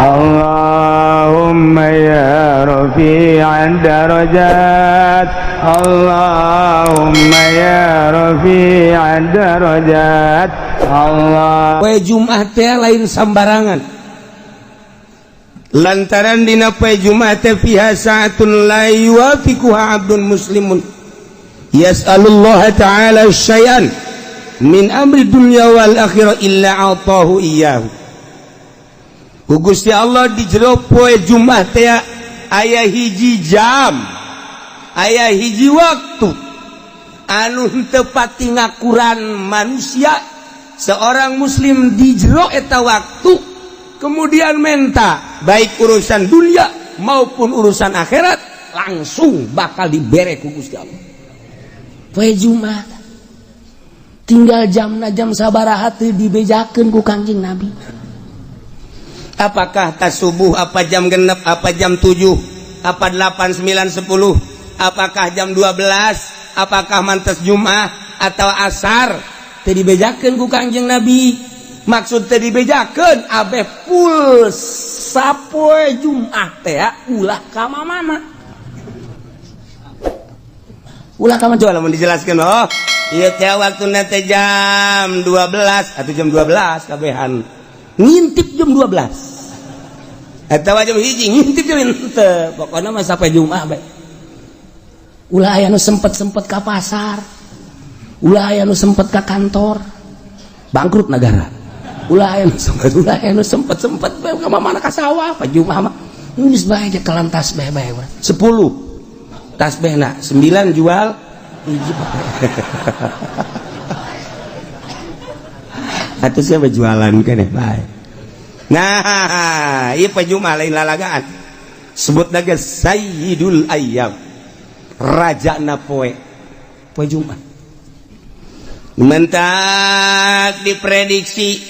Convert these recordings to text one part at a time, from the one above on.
Allahumma ya rafi'ad darajat, Allahumma ya rafi'ad darajat. Allah poe Jumat teh lain sambarangan, lantaran dina poe Jumat teh fiha sa'atun la yuwafiquha 'abdun muslimun yas'alullaha ta'ala syai'an min amri dunya wal akhirah illa atahu iyyahu. Ku Gusti Allah di jero poe Jumat teh aya hiji jam, aya hiji waktu anu teu pati ngakuran manusia seorang muslim di jero eta waktu, kemudian menta baik urusan dunia maupun urusan akhirat langsung bakal dibere ku Gusti Allah. Poe Jumat tinggal jam sabaraha teu dibejakeun ku Kangjeng Nabi. Apakah tas subuh, apa jam genep, apa jam 7, apa 8, 9, 10, apakah jam 12, apakah mantes Jumat atau asar, teu dibejakeun ku Kangjeng Nabi. Maksud teu dibejakeun abeh full sapoe Jumat teh ulah ka mamana. Ulah ka mana coba mun dijelaskeun. Oh, ieu teh waktuna teh jam 12 atau jam 12 kabehan. Ngintip jam 12. Eta jam hiji ngintip jam henteu. Pokona mah sapoe Jumat bae. Ulah aya nu sempet-sempet ka pasar. Ulah aya nu sempet ka kantor. Bangkrut negara. Ulah aya nu sempet bae ka mamana ka sawah pa Jumat mah. Geus bae ge kelan tasbih bae. 10 tasbihna 9 jual hiji. Atuh siapa jualan keneh bae. Nah, ieu poe Jumat lain lalagaan. Sebutna ge Sayyidul Ayyam. Rajana poe Jumat. Mentak diprediksi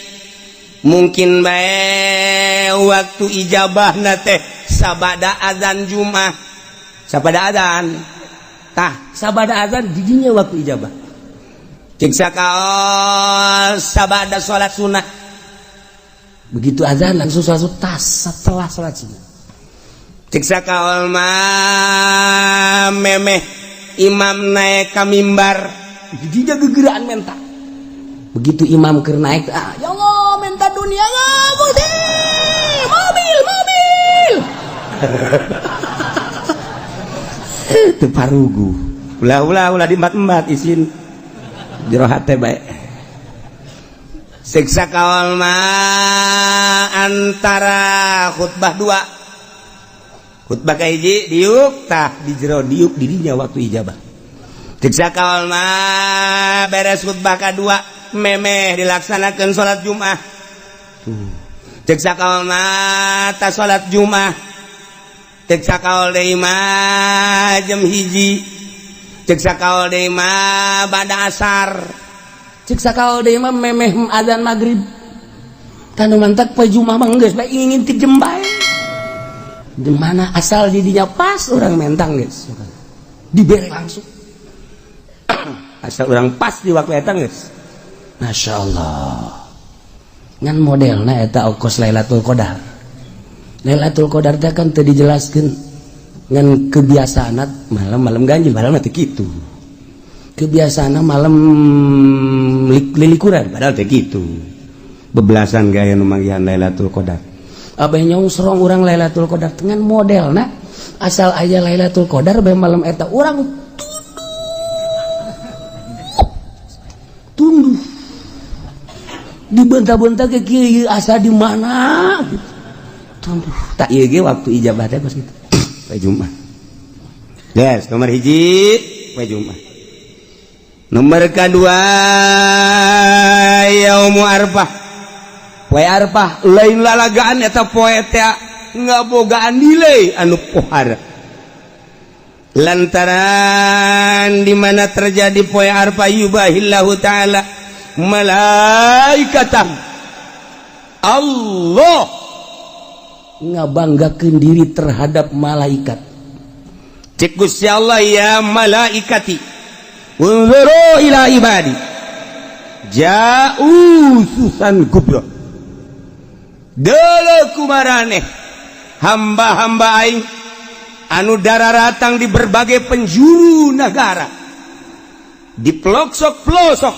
mungkin bae waktu ijabahna teh sabada azan Jumat. Sabada azan. Tah, sabada azan didinya waktu ijabah. Cek sakaol sabada salat sunah. Begitu azan langsung salat tas setelah salat sunah. Cek sakaol mah memeh imam naik ka mimbar didinya gegeraan menta. Begitu imam keur naik, ya Allah menta dunia Gusti. Mobil. Teu parugu. Ulah di empat isin jero hate bae. Siksa kaul mah antara khutbah 2. Khutbah ka hiji diuk tah di jero diuk di dinya waktu ijabah. Siksa kaul mah beres khutbah ka 2 memeh dilaksanakeun salat Jumat. Siksa kaul mah ta salat Jumat. Siksa kaul deui mah jam hiji. Siksa kaul deui mah bada asar. Cek sakal deui mah memeh adzan maghrib. Tanu mantak poe Jumat mah geus bae ngintip jam bae. Di mana asal didinya pas orang mentang geus. Dibere langsung. Asal orang pas di waktu eta geus. Masyaallah. Ngan modelna eta ongkos Lailatul Qadar. Lailatul Qadar teh kan teu dijelaskeun ngan kebiasaanna malam-malam ganjil padahal mah teu kitu. Kebiasaan malam lilikuran padahal teh gitu. Bebelasan gaya nu manggihan Lailatul Qadar. Abah nyongsrong urang Lailatul Qadar dengan modelna asal aya Lailatul Qadar bae malam eta urang tunduh. Dibenta-benta ke kieu asa di mana gitu. Tunduh. Tak ieu ge waktu ijabah teh pas kitu. Poe Jumat. Yes, nomor hiji poe Jumat. Nomor kedua Yaumu Arfah. Poe Arfah lain lalagaan eta poe teh ngabogaan nilai anu pohara. Lantaran di mana terjadi poe Arfah yubahillahu taala malaikatan. Allah ngabanggakeun diri terhadap malaikat. Cek Gusti Allah ya malaikati unzuru ila ibadi ja'u susan kubra. Deuleuh kumaraneh hamba-hamba aing anu dararatang di berbagai penjuru negara, di pelosok-pelosok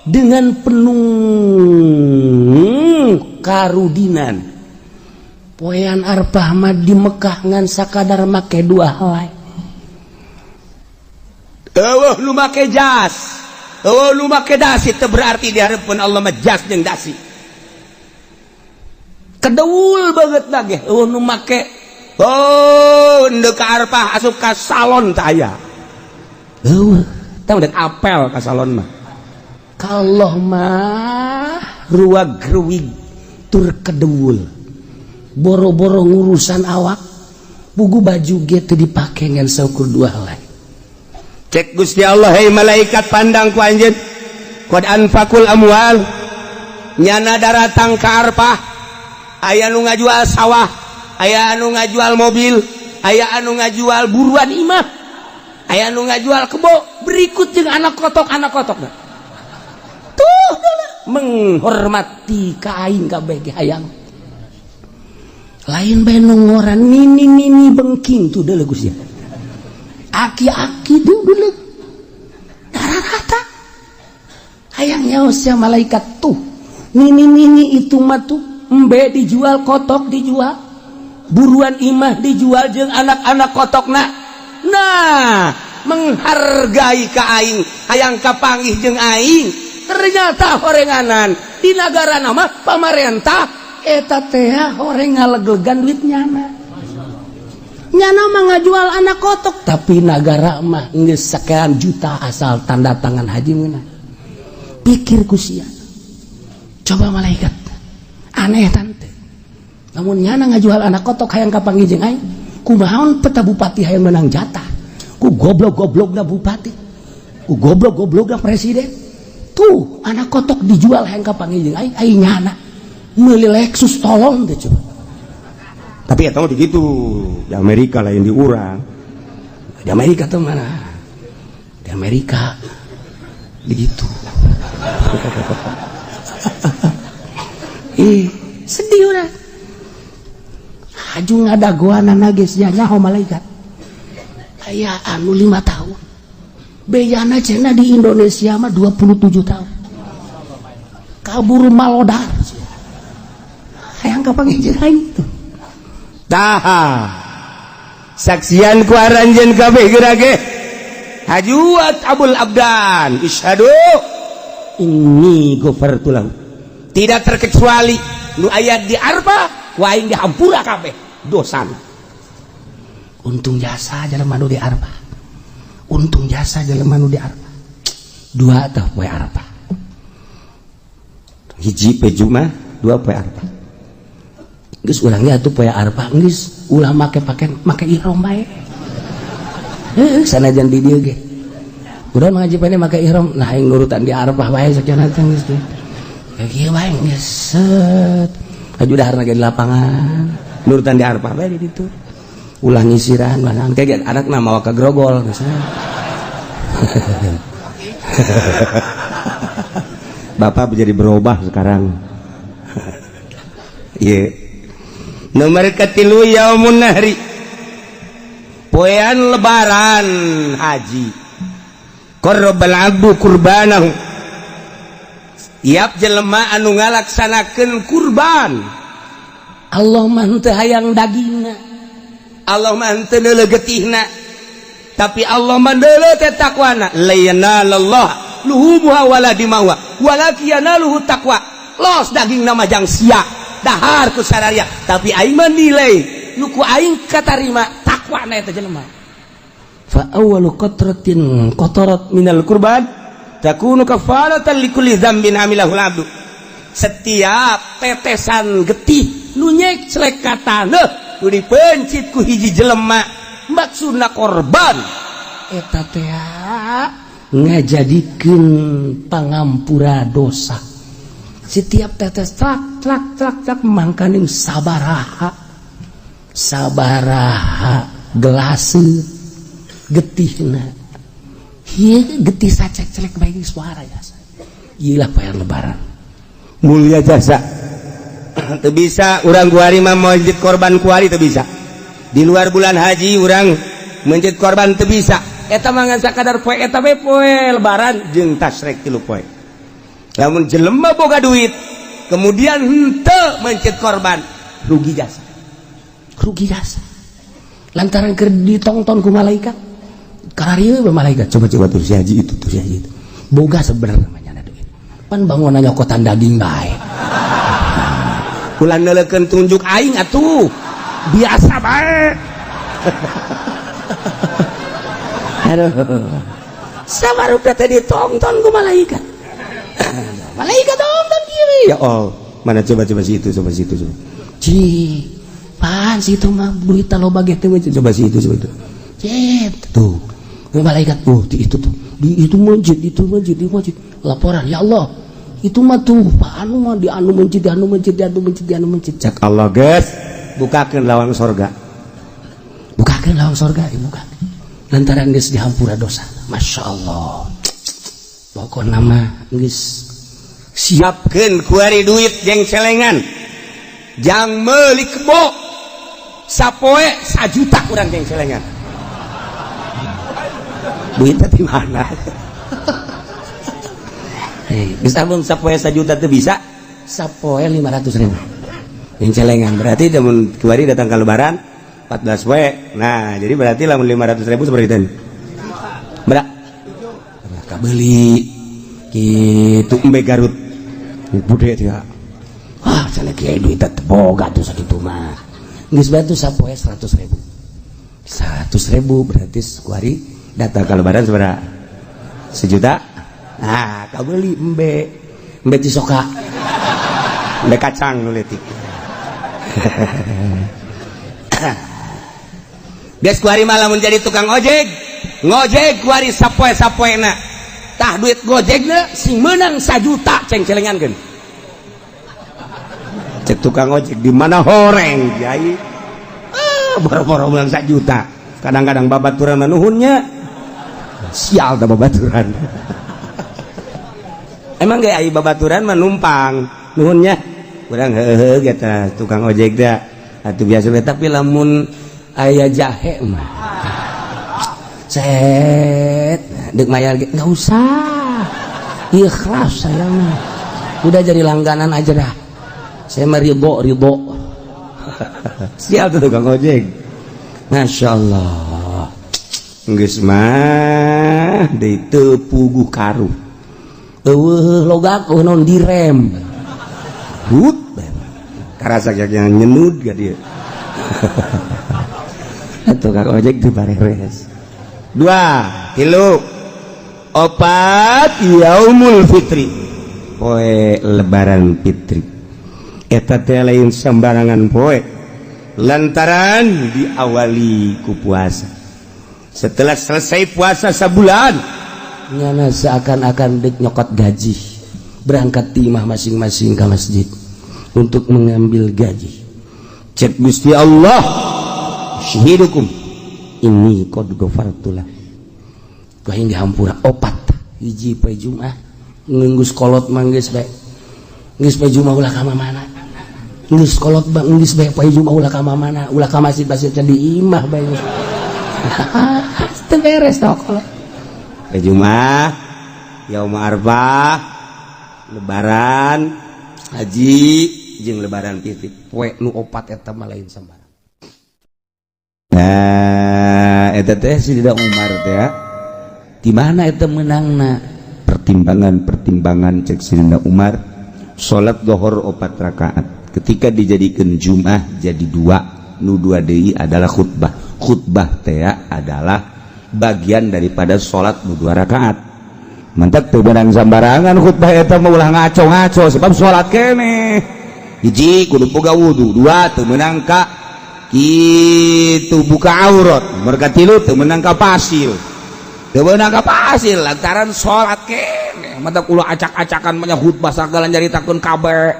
dengan penuh karudinan. Poean Arpah mah di Mekah ngan sakadar make 2 helai. Eueuh nu make jas, eueuh nu make dasi, teu berarti dihareupeun Allah mah jas jeung dasi. Kedeul banget lagi, nu make ndeu ka Arpah asup ka salon teh aya. Tah udah apel ka salon mah. Kalau mah ruwag-ruwig tur kedeul. Boro-boro ngurusan awak, pugu baju ge teu dipake ngan saukur 2 helai. Cek Gusti Allah, hei malaikat pandang ku anjeun. Qad anfaqul amwal, nyana daratang ka Arpah. Aya nu ngajual sawah, aya anu ngajual mobil, aya anu ngajual buruan imah, aya anu ngajual kebo. Berikut jeung anak kotok tuh menghormati ka aing kabeh ge hayang. Lain bae nu ngoran nini bengking tuh deuleuh Gusti. Aki-aki tuh deuleuh dararata hayang nyaos sia malaikat tuh nini itu mah tuh embe dijual, kotok dijual, buruan imah dijual jeung anak-anak kotokna. Nah, menghargai ka aing, hayang kapanggih jeung aing. Ternyata horenganan di negara nama pamarentah eta teh horeng ngaleglegan duit nyana mah ngajual anak kotok, tapi negara mah geus sakean juta asal tanda tangan haji meunang. Pikir ku sia, coba malaikat aneh tante, namun nyana ngajual anak kotok hayang kapanggih jeung aing, kumaha peta bupati hayang menang jatah, ku goblok-goblokna bupati, ku goblok-goblokna presiden. Tuh anak kotok dijual hayang kapanggih jeung aing nyana meuli Lexus tolong teh coba. Tapi eta mah dikitu, di Amerika lain di urang. Di Amerika tuh mana? Di Amerika begitu. Sedih urang. Haju ngadagoanana geus nyaho malaikat. Aya anu 5 tahun. Beyana cenah di Indonesia mah 27 tahun. Kabur malodar. Hayang kapanggih jeung aing tuh. Taha. Saksian ku aranjeun kabeh gerage. Hajuat Abul Abdan. Isyhadu inni ghafartu lahu. Tidak terkecuali nu aya di Arfah wa aing dihampura kabeh dosana. Untung jasa jelema nu di Arfah. Untung jasa jelema nu di Arfah. 2 tah poe Arfah. Hiji poe Jumat, 2 poe Arfah. Geus urangnya atuh poe Arfah geus ulah make ihram bae. Heuh sanajan di dieu ge. Urang ngaji pene make ihram, nah aing nurutan di Arfah bae sakjana teh geus teh. Kayak kieu bae geus set. Aju daharna ge di lapangan. Nurutan di Arfah bae di ditu. Ulah ngisiran banan kayak anakna mawa ka grogol misalnya. Bapak menjadi berubah sekarang. Iya. Nomor ketilu yaumun nahri. Poean lebaran haji. Qarrabal abdu kurbanahu. Tiap jelema anu ngalaksanakeun kurban. Allah mah teu hayang dagingna. Allah mah teu neuleuh getihna. Tapi Allah mah neuleuh teh takwana. La yanalallah luhumuha wala dimauha walakin yanaluhu taqwa. Los daging nama jang sia dahar ku sararia, tapi aing mah nilai nu ku aing katarima takwana eta jelema. Fa awwalu qatratin qatarat minal qurban takunu kafaratan likulli dzambin amilahul abdu. Setiap tetesan getih nu nyek celekatana nu dipencit ku hiji jelema maksudna korban eta teh ngajadikeun pangampura dosa. Setiap tetes trak mangkaning sabaraha gelas getihna. Ieu getih sacek-celek bae suara jasa. Iyalah poe lebaran. Mulia jasa. Teu bisa urang kuari mah masjid korban kuari teu bisa. Di luar bulan haji urang masjid korban teu bisa. Eta mah ngan sakadar poe eta we poe lebaran jeung tasrek 3 poe. Lamun jelema boga duit kemudian henteu masjid korban rugi jasa. Rugi jasa. Lantaran keur ditonton ku malaikat. Kararieu be malaikat coba-coba tur si haji itu boga sebenarnya namanya duit pan bangunan nyokotan daging bae ulah neulekeun tunjuk aing atuh biasa bae aduh sabarudak teh ditonton ku malaikat malaikat tonton kieu ya Allah mana coba si itu coba ci pan situ mah duit loba ge teh coba si itu cet tuh malaikat itu tuh di itu masjid laporan ya Allah itu mah tuh Pak anu mah di anu masjid cak Allah guys bukakeun lawang sorga dibukakeun lantaran geus dihampura dosa Masya Allah pokokna mah geus siapkeun kuari duit jeung celengan jang meuli kebo sapoe 1 juta urang jeung celengan duitnya di mana? Bisa pun sapoe 1 juta itu bisa, sapoe 500.000. Yang celengan berarti namun kemarin datang ke lebaran 14 poe. Nah, jadi berarti lamun 500.000 seperti itu. Berak. Kabeli kitu embe Garut. Bude teh. Wah, cenah kieu duit teh boga tuh sakitu mah. Geus bae tuh sapoe 100.000. 100.000 berarti kuari datang ke lebaran seberapa? 1 juta. Nah, kau beli embe cisoka, embe kacang nuletik. Bias kuari malah menjadi tukang ojek, ngojek kuari sapoe na. Tah duit gojekna sing menang 1 juta ceng celengankeun. Cek tukang ojek di mana horeng jai. Boro-boro menang 1 juta. Kadang-kadang babaturan nuhunnya. Sial dah babaturan. Emang gak ai babaturan menumpang nuhunnya urang heuheuh eta tukang ojek teh atuh biasa we tapi lamun aya jahe mah set deuk mayar enggak usah ikhlas saya mah udah jadi langganan aja dah saya mah ridho sial tuh tukang ojek Masya Allah geus mah deui teu puguh karu logak non direm hut karasa yang nyenud gak dia tukang ojek di bareres 2 3 4 yaumul fitri poe lebaran fitri eta teh lain sembarangan poe lantaran diawali ku puasa setelah selesai puasa sebulan nyana seakan-akan dek nyokot gaji berangkat timah masing-masing ke masjid untuk mengambil gaji cek Gusti Allah syahidukum ini qad ghafartulah kau hingga hampura opat hiji poe Jumat ngeus kolot manggeus bae geus poe Jumat ulah ka mana geus kolot bang geus bae poe Jumat ulah ka mana ulah ka masjid di imah bae teu beres tah kolot Jumat, Yaum Arfah, Lebaran, Haji, jeung Lebaran Fitri. Poe nu 4 eta mah lain sambarang. Nah, eta teh Sayyidina Umar teh di mana eta menangna? Pertimbangan cek Sayyidina Umar, salat zuhur 4 rakaat. Ketika dijadikan Jumat jadi 2, nu 2 deui adalah khutbah. Khutbah teh adalah bagian daripada sholat 2 rakaat mantap teu beunang sambarangan khutbah eta mah ulah ngaco-ngaco sebab sholat kene hiji kudu boga wudu 2 teu meunang ka kitu buka aurat merga 3 teu meunang ka pasil lantaran sholat kene mantap ulah acak-acakan mah khutbah sagala nyaritakeun kabeh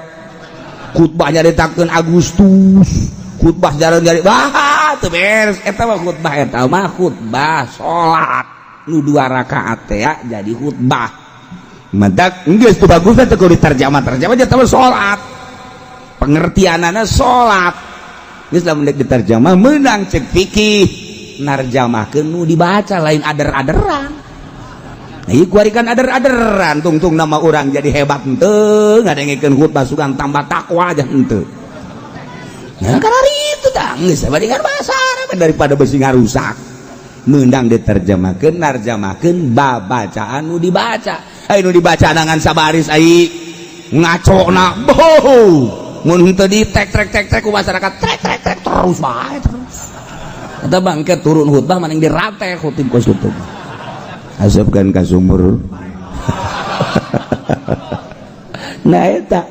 khutbah nyaritakeun Agustus khutbah jalan dari teu beres eta mah khutbah salat nu 2 rakaat teh jadi khutbah mantap geus teu bagus teh kudu tarjamah eta mah salat pengertianana salat geus lamun dek diterjemah meunang cek fikih narjamahkeun nu dibaca lain ader-aderan. Nah, ieu kuarikan ader-aderan tungtung nama orang jadi hebat henteu ngadengikeun khutbah sugan tambah takwa aja henteu. Nah, karena itu tah geus bandingan bahasa Arab daripada besi ngarusak. Meundang diterjemahkeun narjamahkeun babacaan nu dibaca. Anu dibaca dengan sabaris ai ngacona boh mun teu di tek ku masyarakat trek terus bae terus eta bangke turun khutbah maning dirate khutib ku sutup asapkan ka sumur. Nah eta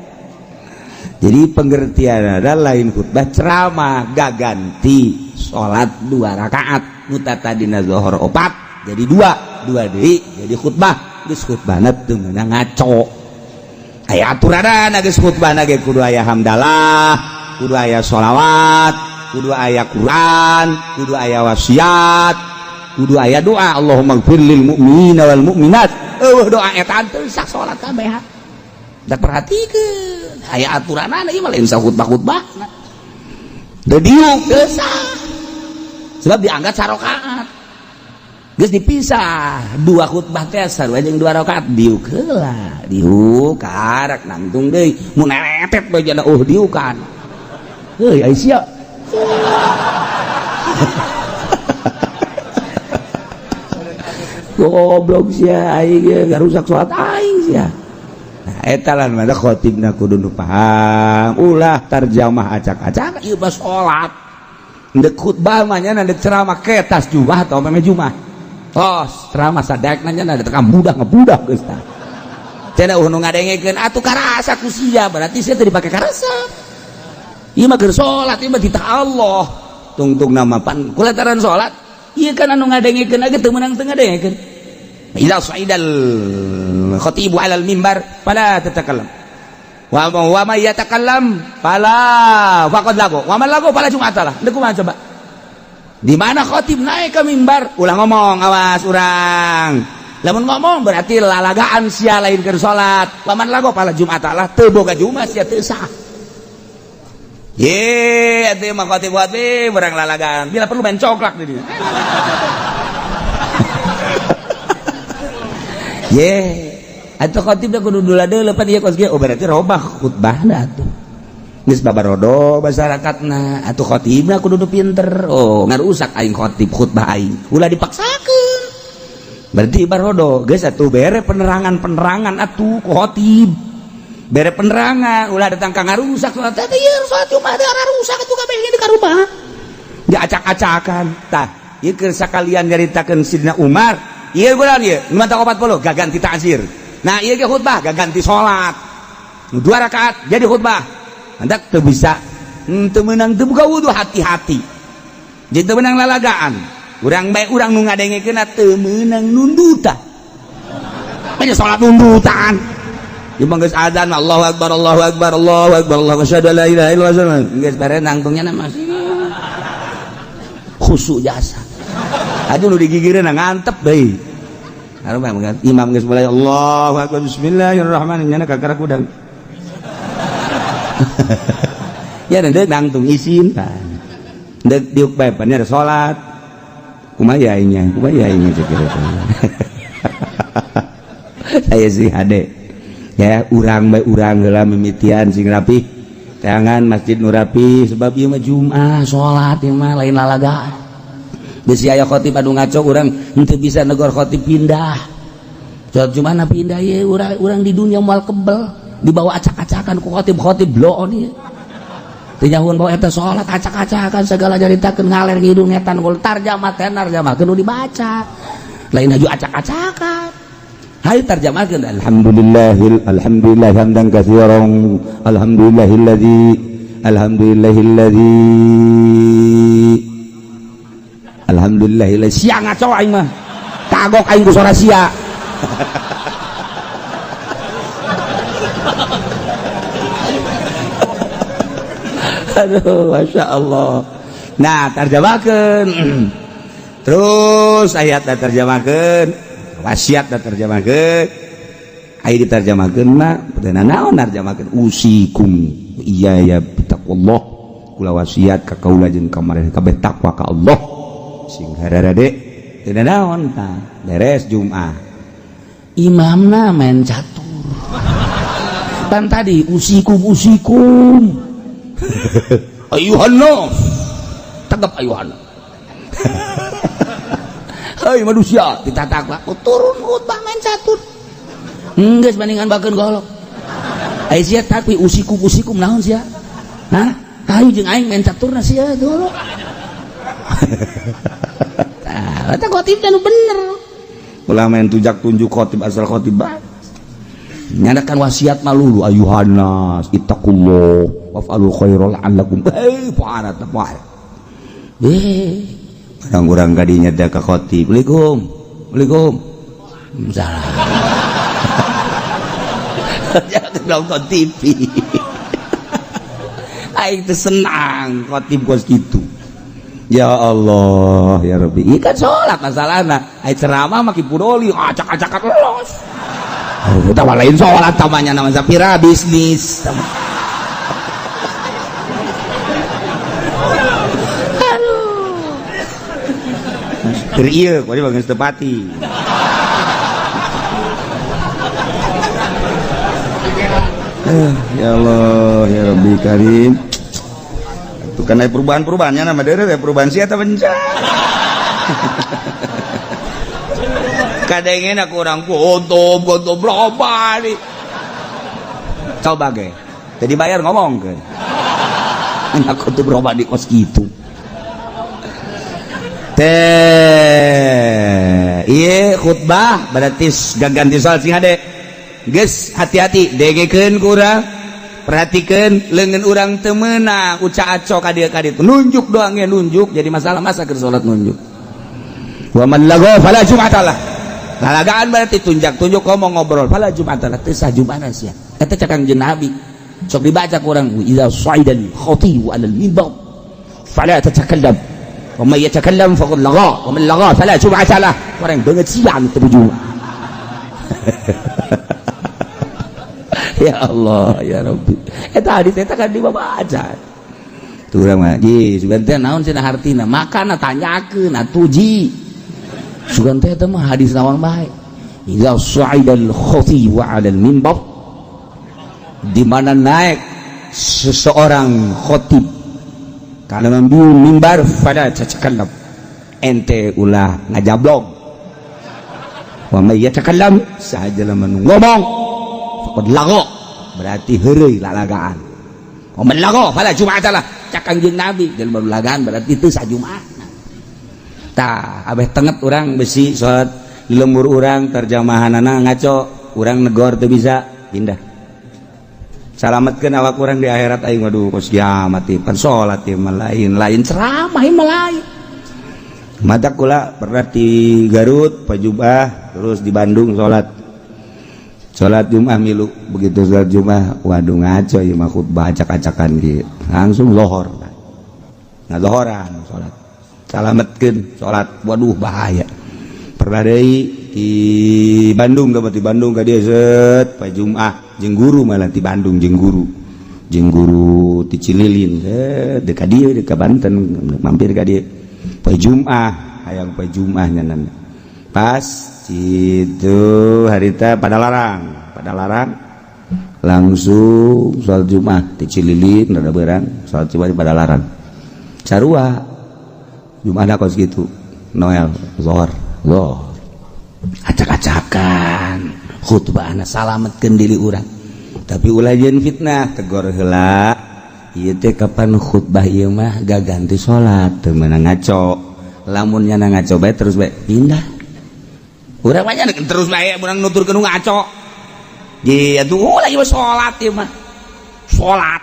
jadi pengertian ada lain khutbah ceramah gaganti salat 2 rakaat mutatadina zuhur 4 jadi 2 deui jadi khutbah geus khutbahna teu meunang ngaco aya aturanna geus khutbahna ge kudu aya hamdalah kudu aya sholawat kudu aya Quran kudu aya wasiat kudu aya doa Allahumma ighfir lil mu'minina wal mu'minat doa eta teu sak salat kabeh da perhatikeun aya aturanna ieu mah lain sa khutbah-khutbahna da diuk geus sebab diangkat sarakaat geus dipisah 2 khutbah teh sarua jeung 2 rakaat diuk heula diuk karak nangtung deui mun eretet bae jana diukan heuy ai sia goblok sia aing ge garusak salat aing sia. Nah eta lan mah khatibna kudu nu paham ulah tarjamah acak-acak ieu mah salat ndek khutbah mah nya ndek ceramah ketas jumah atau meme jumah tos ceramah sadayakna nya ada tekan budak ngebudak geus tah cenah nu ngadengikeun atuh karasa ku sia berarti sia teu dipake karasa ieu mah keur salat ieu mah ditah Allah tungtung nama pan kulataran salat ieu kan anu ngadengikeunage teu meunang teu ngadengikeun idza sa'idal khatibu 'alal mimbar fala tatakallam wa may yatakallam fala faqad lagu wa man lagu fala jum'atalah ndeu kumaha coba di mana khatib naik ke mimbar ulah ngomong awas urang lamun ngomong berarti lalagaan sia lain keur salat lamun lagu pala jumatalah teu boga jumat sia teu sah ye atuh mah khatib urang lalagaan bila perlu main coklak di dieu ye atuh khatib da kudu dula-dula pan ieu kos ge oh berarti robah khutbahna atuh geus babarodo masyarakatna atuh khatibna kudu nu pinter oh ngarusak aing khatib khutbah aing ulah dipaksakeun berarti barodo geus atuh bere penerangan atuh ku khatib bere penerangan ulah datang ka ngarusak salat teh ieu salat Jumat teh ngarusak atuh kabeh di ka rumah diacak-acakan tah ieu keur sakalian nyaritakeun Sidina Umar ieu bulan ieu nu mantap 40 gaganti ta'zir nah ieu ge khutbah gaganti salat 2 rakaat jadi khutbah hendak teu bisa teu meunang teu buka wudu hati-hati jadi teu meunang lalagaan urang bae urang nu ngadengikeun teu meunang nundutan nya salat nundutan ieu mah geus adzan Allahu akbar Allahu akbar Allahu akbar Allahu asyhadu la ilaha illallah geus bare nangtungnya mah khusyuk jasa aduh nu digigireun ngantep deui arep imam geus mulai Allahu akbar bismillahirrahmanirrahim nya kakarak udang ya ndek nangtung isin ndek diuk bae pan nya salat kumaha aingnya cekira saya sih hade ya urang bae urang heula mimitian sing rapi teangan masjid nu rapi sebab ieu mah Jumat salat ieu mah lain lalagaan geus aya khatib anu ngaco urang henteu bisa negor khatib pindah salat Jumat pindah ye urang di dunia moal kebel dibawa acak-acakan ku khatib bloon ieu teu nyahoeun bawa eta salat acak-acakan segala jaritakeun ngaler ngidung ngetan gol tarjamah teh narjamahkeun nu dibaca lain haju acak-acakan hayu tarjamahkeun alhamdulillah hamdan katsiran alhamdulillah sia ngaco aing mah kagok aing ku suara sia aduh masya Allah nah terjemahkan terus ayat terjemahkan wasiat terjemahkan aya ditarjamakeun mah teu naon narjamakeun usikum iya ya bitaqwallah kula wasiat ka kaula jeung ka maraneh kabeh takwa ka Allah sing hararade teu naon tah beres Jumat imamna main catur kan tadi usikum ayuhan nas tegap ayuhan hei manusia kita takwa turun khutbah main catur geus bandingan bakeun golok ai sia tapi usikum naon sia hah hayu jeung aing main caturna sia golok tah eta khotib nu bener ulah main tujak tunjuk khotib asal khotib nyadakan wasiat malulu ayuhanas ittaqullah waf'alul khairal la'allakum parat apa orang-orang kadinya da ka khotib Assalamualaikum salam jangan nonton TV aing teh senang khotib kos kitu ya Allah ya Rabbi ieu kan salat masalahna ai ceramah mah kipudoli acak-acakan lolos kita lain sholat tamanya nama sapira bisnis aduh teriak kok dia bagian setepati ya Allah ya Rabbi Karim itu kan ada perubahan-perubahannya nama daerah ya perubahan siapa bencana kadangin aku orang gontop berapa nih coba ge jadi bayar ngomong ke aku tuh berapa di kos gitu iya khutbah berarti ganti soal sing hade geus hati-hati degekeun kurang perhatikan lengan orang temenang uca aco kadieu nunjuk doang ya nunjuk jadi masalah masa keur salat nunjuk wa man lagha fala jum'atalah lalagaan berarti tunjuk ngomong ngobrol fala jum'atalah teu sah Jumatna sia eta cakang jeung Nabi sok dibaca ku urang idza sa'idal khatibu 'alal minbar fala tatakallam wa may yatakallam faqad lagha wa man lagha fala jum'atalah orang beungeut siang teu Jumat ya Allah ya Rabbi eta hadis eta kan dibaca tu urang mah ji sugan teh naon cenah hartina makana tanyakeun atuh ji sugan teh eta mah hadis naon bae idza sa'idal khatibu 'alal minbar di mana naik seseorang khatib kana mambiun mimbar pada cacakallab ente ulah ngajablog wa may yatakallam sahaja lamun ngomong faqad lagha berarti heureuy lalagaan wa man lagha fala jum'atalah cakang jeung Nabi jeung lalagaan berarti teu sajumat tah abeh tenget urang besi salat di lembur urang terjemahanana ngaco urang negor teu bisa pindah salametkeun awak urang di akhirat aing waduh kos kiamat teh pan salat teh lain ceramah mah lain madak kula pernah di Garut pajubah terus di Bandung salat Jumat milu begitu salat Jumat waduh ngaco ieu mah khutbah acak-acakan kieu langsung lohor ngadohoran salat salametkeun salat waduh bahaya pernah deui di Bandung ka dieu set pa Jumat jeung guru malah di Bandung jeung guru di Cililin dekat dieu dekat Banten mampir ka dieu pa Jumat hayang pa Jumat nyanan pas itu harita pada larang langsung salat Jumat di Cililin rada beurang salat Jumat pada larang sarua Jumat kos gitu Noel Zohor acak-acakan khutbahna salametkeun diri urang tapi ulah jeung fitnah tegor heula ieu teh kapan khutbah ieu mah gaganti salat teu meunang ngaco lamun nya ngaco bae terus bae pindah urang mah nya terus bae urang nuturkeun ngaco ye atuh lagi salat ieu mah salat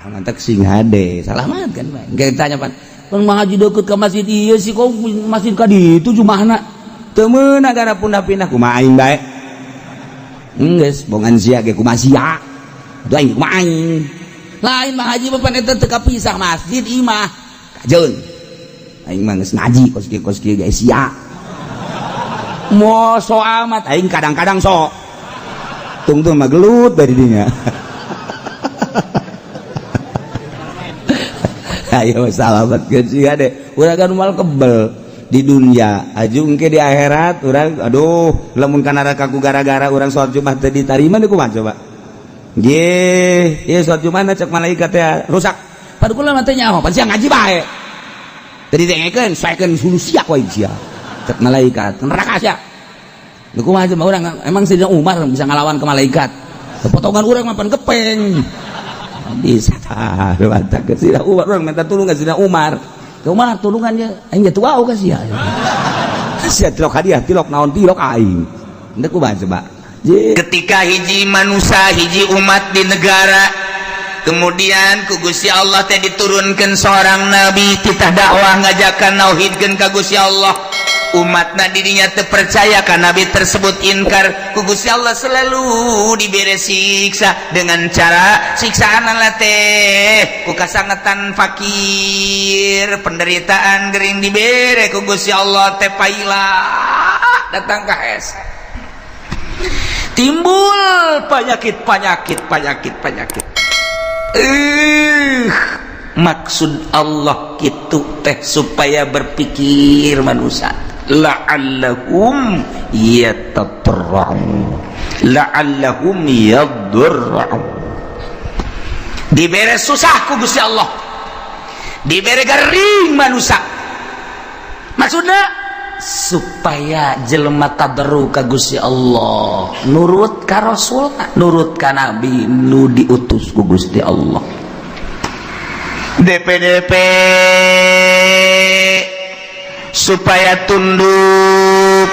mantek sing hade salamat kan bae engke tanya pan mun ngaji deukeut ka masjid ieu sih kok masjid ka ditu jumahna teu meunang gara pindah kumaha aing bae geus bongan sia ge kumaha sia atuh aing kumaha aing lain mah haji pan eta teu kapisah masjid imah kajeun aing mah geus ngaji kos kieu ge sia moso amat aing kadang-kadang sok tungtung mah gelut dari dinya. Ayo salamet geus sia deh urang kan mal kebel di dunia ajung ke di akhirat urang aduh lamun kana neraka ku gara-gara urang salat Jumat teh ditarima deui kumaha coba nggih ieu salat Jumat cek malaikat teh rusak padu kula mah teh nyaho pan sia ngaji bae tadi dengekeun saekeun sulusia wae sia cek malaikat neraka sia deui kumaha coba urang emang Sayyidina Umar bisa ngalawan ke malaikat potongan urang mah pan gepeng bisa mantap ke Sayyidina Umar urang minta tulung ka Sayyidina Umar Umar tulungannya aing jatuh wau ka sia. Sia tilok hadiah tilok naon tilok aing. Endek kumaha coba. Ketika hiji manusia hiji umat di negara kemudian ku Gusti Allah teh diturunkeun seorang nabi titah dakwah ngajakan nauhidkeun ka Gusti Allah. Umatna dirinya teu percaya ka nabi tersebut inkar ku Gusti Allah selalu diberi siksa dengan cara siksaan teh ku kasangetan fakir penderitaan gering dibere ku Gusti Allah teh paila datang ka es timbul penyakit maksud Allah kitu teh supaya berpikir manusia la'allahum yatatarra'un la'allahum yadurra'un dibere susah ku Gusti Allah dibere garing manusia maksudnya supaya jelema tadarru ka Gusti Allah nurut ka Rasul nurut ka Nabi nu diutus ku Gusti Allah DPDP supaya tunduk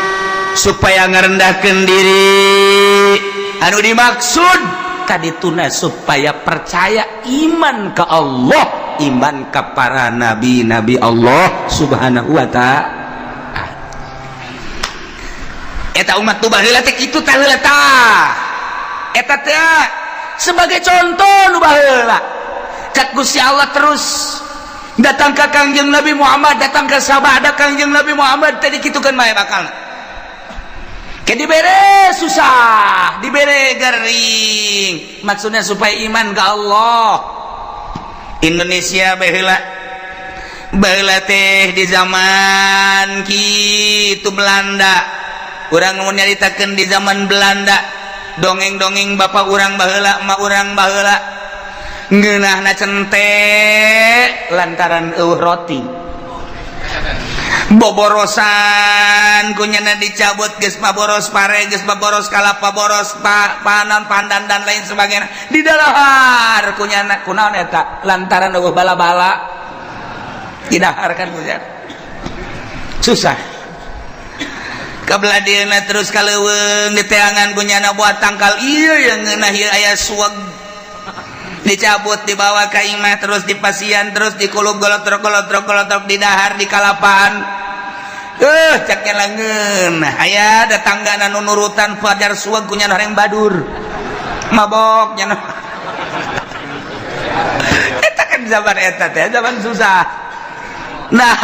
supaya ngerendahkan diri anu dimaksud kadituna supaya percaya iman ke Allah iman ke para nabi-nabi Allah subhanahu wa ta'ala eta umat tu baheula teh kitu tah heula tah eta teh sebagai contoh nu baheula cak Gusti Allah terus datang ke Kangjeng Nabi Muhammad datang ke sahabat Kangjeng Nabi Muhammad tadi kitukeun mah bakal ke dibere susah dibere garing maksudnya supaya iman ke Allah Indonesia baheula teh di zaman kitu Belanda urang mun nyaritakeun di zaman Belanda dongeng-dongeng bapak urang baheula emak urang baheula ngeunahna cente lantaran eueuh roti boborosan kunyana dicabut geus maboros pare geus maboros kalapa boros panan pandan dan lain sebagainya di dalahar kunyana kunaon eta lantaran eueuh bala-bala didaharkan kunyana susah kabladieuna terus kaleuweung diteangan kunyana buat tangkal ieu yang ngeunah ieu aya suweg dicabut dibawa ke imah terus dipasian terus dikulub golotrok di dahar di kalapaan caknya langeun aya ada tangga nu nurutan fajar suweg kunyana horeng badur mabok nya eta kan zaman eta teh zaman susah nah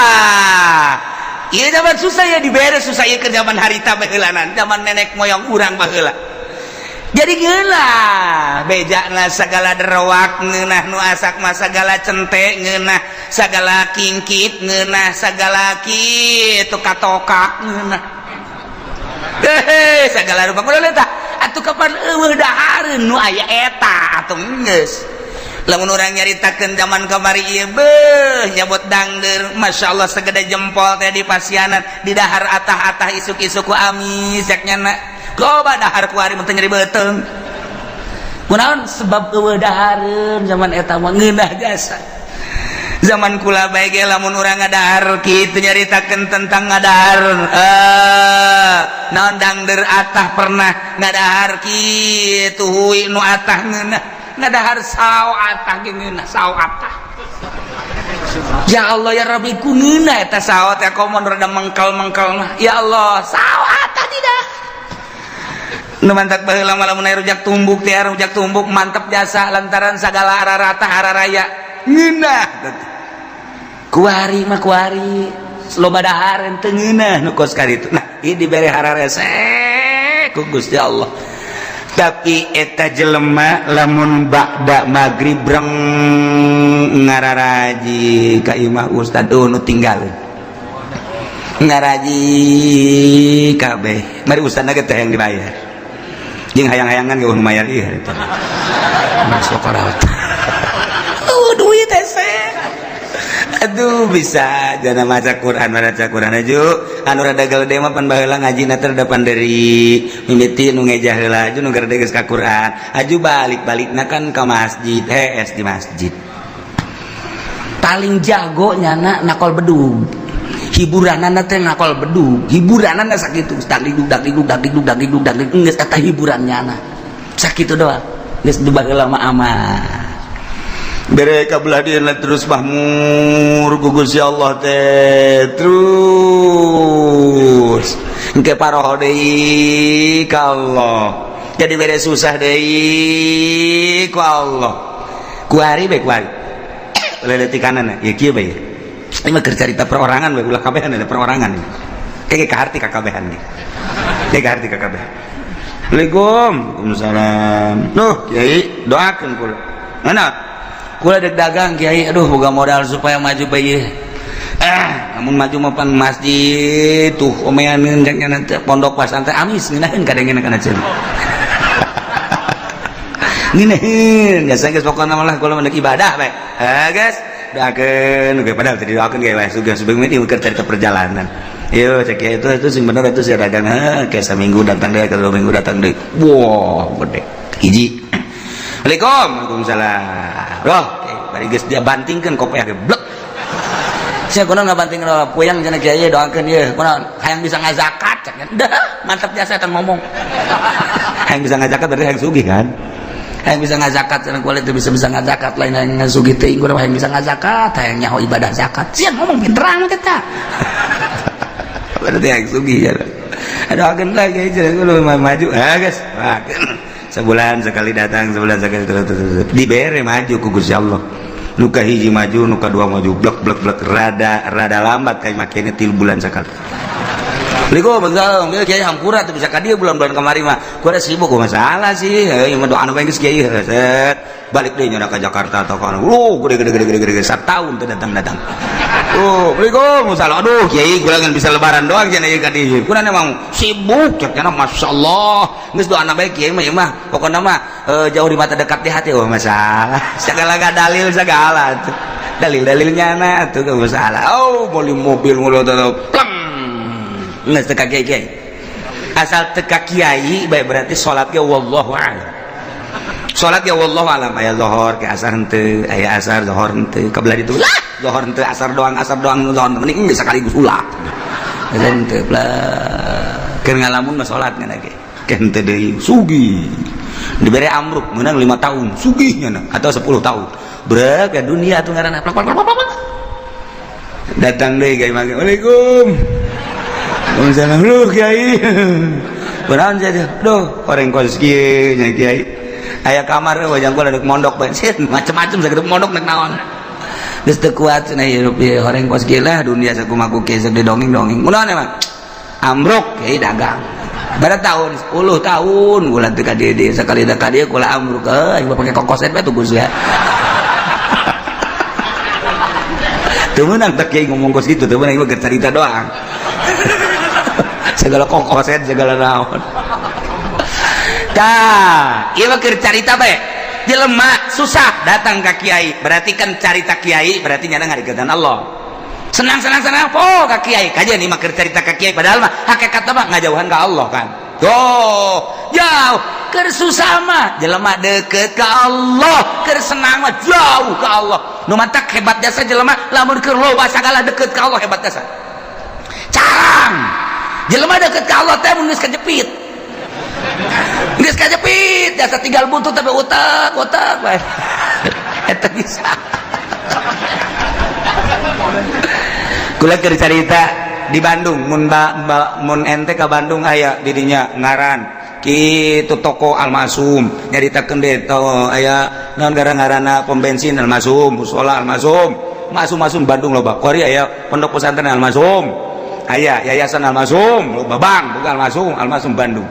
ieu zaman susah ya dibere susah ieu ke zaman harita baheulanan zaman nenek moyang urang baheula jadi geula bejana sagala derowak ngeunah nu asak mah sagala cente ngeunah sagala kingkit ngeunah sagala kitu katokak ngeunah sagala rupa kudu eta atuh kapan eueuh dahareun nu aya eta atuh geus lamun urang nyaritakeun zaman kamari ieu beuh nyabot dangdeur masyaallah segede jempol teh di pasianan di dahar atah-atah isuk-isuk ku amis yak nyana loba dahar ku ari mun teu nyeri beuteung kunaon sebab eueuh dahareun zaman eta mah ngeunah jasa zaman kula bae ge lamun urang ngadahar kitu nyaritakeun tentang ngadahar naon dangdeur atah pernah ngadahar kitu huwi nu atah ngeunah ngadahar sao atah ge ngeunah sao atah ya Allah ya Rabbi ku ngeunah eta sao teh komo rada mengkal-mengkal mah ya Allah sao atah tidak nu mantak baheula lamun aya rujak tumbuk teh rujak tumbuk mantep jasa lantaran sagala ararata hararaya ngeunah kuari mah kuari loba dahar teu ngeunah nu kos kaditu nah ieu dibere hararese ku Gusti Allah tapi eta jelema lamun ba'da maghrib breng ngararaji ka imah ustad nu tinggalin ngaraji kabeh mari ustad na teh yang dibayar jeung hayang-hayangan ge mayar ieu eta masuk karat duit teh aduh bisa jana maca Quran aju anu rada gede mah pan baheula ngajina teh da panderi mimiti nu ngejah heula aju nu gede geus ka Quran aju balik-balikna kan ka masjid di masjid paling jago nyana nakol bedug hiburanana teh nakol bedug hiburanana sakitu dagdugdug geus eta hiburan nyana sakitu doang geus du baheula mah aman bere kabelah dia terus mahmur gugus ya Allah teh terus engke paroho deui ka Allah jadi bere susah deui ku Allah kuari bae kuari leleti kanan ya kieu bae ini mah cerita perorangan bae ulah kabehan ada perorangan kayak kaharti kakabehan ge kayak kaharti kakabehan Waalaikumsalam nuh kiai doakeun kula mana kula dek dagang kiai aduh boga modal supaya maju bae namun maju mah pan masjid tuh omean nya pondok pesantren amis ngeunaheun kadengena kana ceun ngeunaheun biasa geus pokona mah kula mendek ibadah bae guys doakeun ge padahal tadi doakeun ge wae suga subeng mah keur cerita perjalanan ieu cek itu sing bener itu si dagang kayak seminggu datang deui ka 2 minggu datang deui wah gede hiji Waalaikumsalam. Roh, bari geus dia bantingkeun kopi ge blek. Sia kunaon ngabantingkeun puyang cenah kiai doakeun ieu. Kunaon hayang bisa ngazakat cenah. Dah, mantap jasa eta ngomong. Hayang bisa ngazakat berarti hayang sugih kan? Hayang bisa ngazakat cenah kulit itu bisa ngazakat lain hayang ngasugih teh kunaon hayang bisa ngazakat, hayang nyaho ibadah zakat. Sia ngomong pinteran kita. Berarti hayang sugih ya. Doakeun lagi cenah kulo maju. Guys, sebulan sekali datang sebulan sekali terus dibere maju ku Gusti Allah nuka hiji maju nuka dua maju blek rada lambat kayak makanya 3 bulan sekali Ligo begal kiai hampura tuh bisa ka dieu bulan-bulan kamari mah ku ada sibuk ku masalah sih ieu mah doa anu bae geus kiai set balik deui nya ka Jakarta atau ka gede satahun teh datang Assalamualaikum salam aduh kiai kula ngan bisa lebaran doang cenah ieu ka dieu kunaon emang sibuk cenah masyaallah geus doana bae kiai mah pokona mah jauh di mata dekat di hati oh masalah segala dalil segala dalil-dalilnya na tuh gak masalah oh mobil mulu pleng geus teu ka kiai asal teu ka kiai bae berarti salatnya wallahu a'lam salat ya wallahu alam aya zuhur ke asar henteu aya asar zuhur henteu kabelah ditu lah zuhur henteu asar doang zuhur mending bisa sekaligus ulah henteu blah keur ngalamun mah salat ngana ge henteu deui sugih dibere amruk meunang 5 tahun sugihnya atau 10 tahun brek ya dunia atuh ngaranna datang deui kiai mage Waalaikum Waalaikumsalam lu kiai benaon jadi duh orang kos kieu nya kiai aya kamar wajang gua ada mondok bensin macam-macam sakitu mondok nek naon geus teu kuat cenah hirup ieu horeng kos kieu lah dunia sakumaha kieu sok didongeng-dongeng munaon emang amruk kiai dagang bara tahun 10 tahun ulah teu ka dieu sakali da ka dieu kula amruk aing pake kokoset bae tuh Gus ya teu meunang teh kiai ngomong kos kitu teu meunang ieu keur carita doang segala kokoset segala naon tah ieu mah keur carita bae jelema susah datang ka kiai berarti kan carita kiai berarti nyana ngarikeun Allah senang po ka kiai kajian ieu mah keur carita ka kiai padahal mah hakikatna mah ngajauhan ka Allah kan tuh jauh keur susah mah jelema deukeut ka Allah keur senang mah jauh ka Allah nu matak hebat jasa jelema lamun keur loba sagala deukeut ka Allah hebat jasa carang jelema deukeut ka Allah teh mun geus kajepit geus kajepit jasa tinggal buntut tapi utak bae eta bisa kula keur carita di Bandung mun ente ka Bandung aya di dinya ngaran kitu toko Almasum nyaritakeun deui aya naon ngaranna pom bensin Almasum mushola Almasum masum Bandung loba kuari aya pondok pesantren Almasum aya yayasan Almasum loba bang boga Almasum Bandung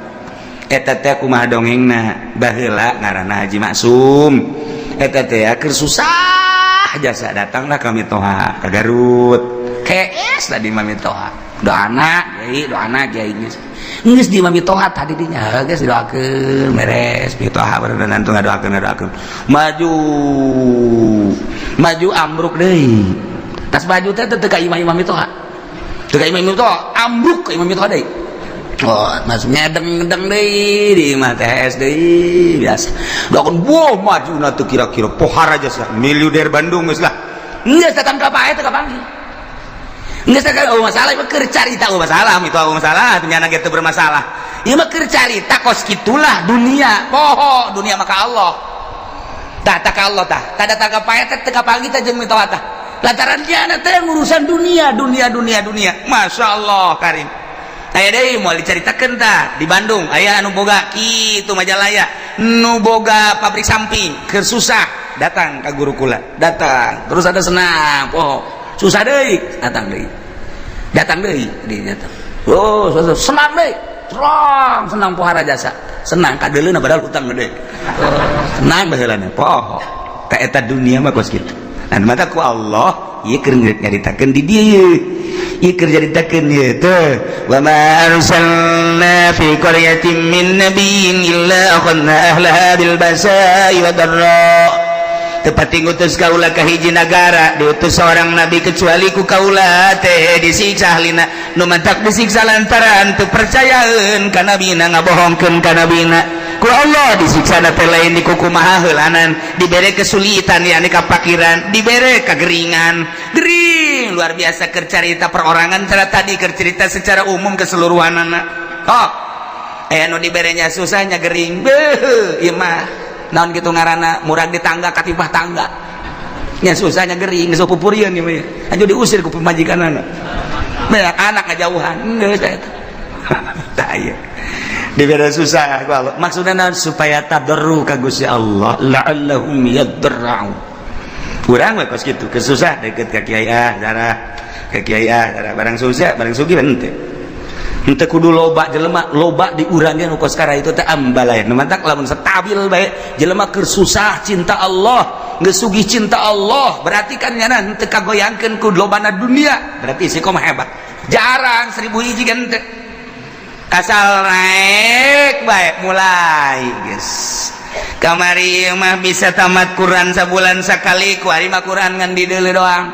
eta teh kumaha dongengna baheula ngaranna Haji Maksum eta teh keur susah jasa datanglah ka Mitoha ka Garut kees tadi Mami Toha doana kiai geus di Mami Toha tadi dinya geus doakeun beres Mitoha barudak nantu ngadoakeun maju ambruk deui tas maju teh teu ka Imam Mami Toha teu ka Imam Mami Toha ambruk ka Imam Mami Toha deui oh maksudnya deng deui di mah TS deui biasa doakeun boh majuna teu kira-kira pohar aja sah miliuder Bandung geus lah geus datang ka pae teu kapanggih geus teh masalah mah keur carita masalah itu masalah ternyata gitu bermasalah ieu mah keur carita kos kitulah dunia poho dunia mah ka Allah tah ka Allah tah datang ka pae teh teu kapanggih teh jeung mitoha tah lantaran nya teh urusan dunia Masya Allah Karim aya deui moal dicaritakeun tah di Bandung aya anu boga kitu Majalaya nu boga pabrik samping keur susah datang ka guru kula datang terus ada senam oh susah deui datang deui oh senang deui senang pohara jasa senang kadeuleuna padahal hutang gede senang baheulana poho ka eta dunia mah kos kitu dan mata ku Allah ieu keur nyaritakeun di dieu ieu keur nyaritakeun ieu teh wa ma arsalna fi qaryatin min nabiyyin illa akhadna ahlaha bil basa'i wad dharra tepati ngutus kaula ka hiji nagara diutus seorang nabi kecuali ku kaula teh disiksa ahlina nu mantak disiksa lantaran teu percayaeun ka nabina ngabohongkeun ka nabina ku Allah disiksa na teh lain di kumaha heulanan dibere kesulitan yakni kapakiran dibere kageringan gering luar biasa keur carita perorangan cara tadi keur cerita secara umum keseluruhanana oh aya nu diberenya susahnya gering beuh ieu mah naon gitu ngaranna murag di tangga katibah tangga nya susahnya gering geus pupurieun ieu mah anjur diusir ku pemajikanana beak anak ngajauhan geus eta tah ieu dibere susah ku Allah maksudna naon supaya tadarru ka Gusti Allah la'allahum yadarra'un urang we kos kitu kesusah deket ka kiai barang susah barang sugih henteu henteu kudu loba jelema loba di urang nu kos kara itu teh ambalayan mantak lamun stabil bae jelema keur susah cinta Allah geus sugih cinta Allah berarti kan nyana henteu kagoyangkeun ku lobana dunia berarti si koma hebat jarang 1000 hiji kan teh asal naik bae mulai geus kamari mah bisa tamat Quran sabulan sakali ku ari mah Quran ngan di deuleu doang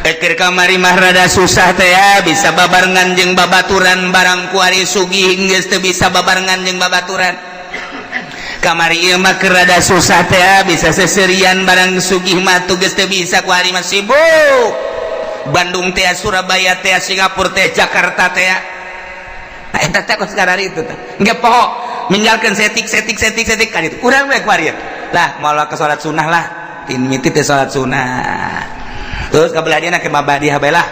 ekir kamari mah rada susah teh ya bisa babarengan jeung babaturan barang kuari sugih geus teu bisa babarengan jeung babaturan kamari ieu mah keur rada susah teh ya bisa seserian barang sugih mah tu geus teu bisa kuari mah sibuk Bandung teh Surabaya teh Singapura teh Jakarta teh nah eta teh kos karari itu teh engke poho ninggalkeun setik kan itu urang we kuari lah moal ke salat sunah lah tin miti teh salat sunah terus kabeladiana ke mabadiah bae lah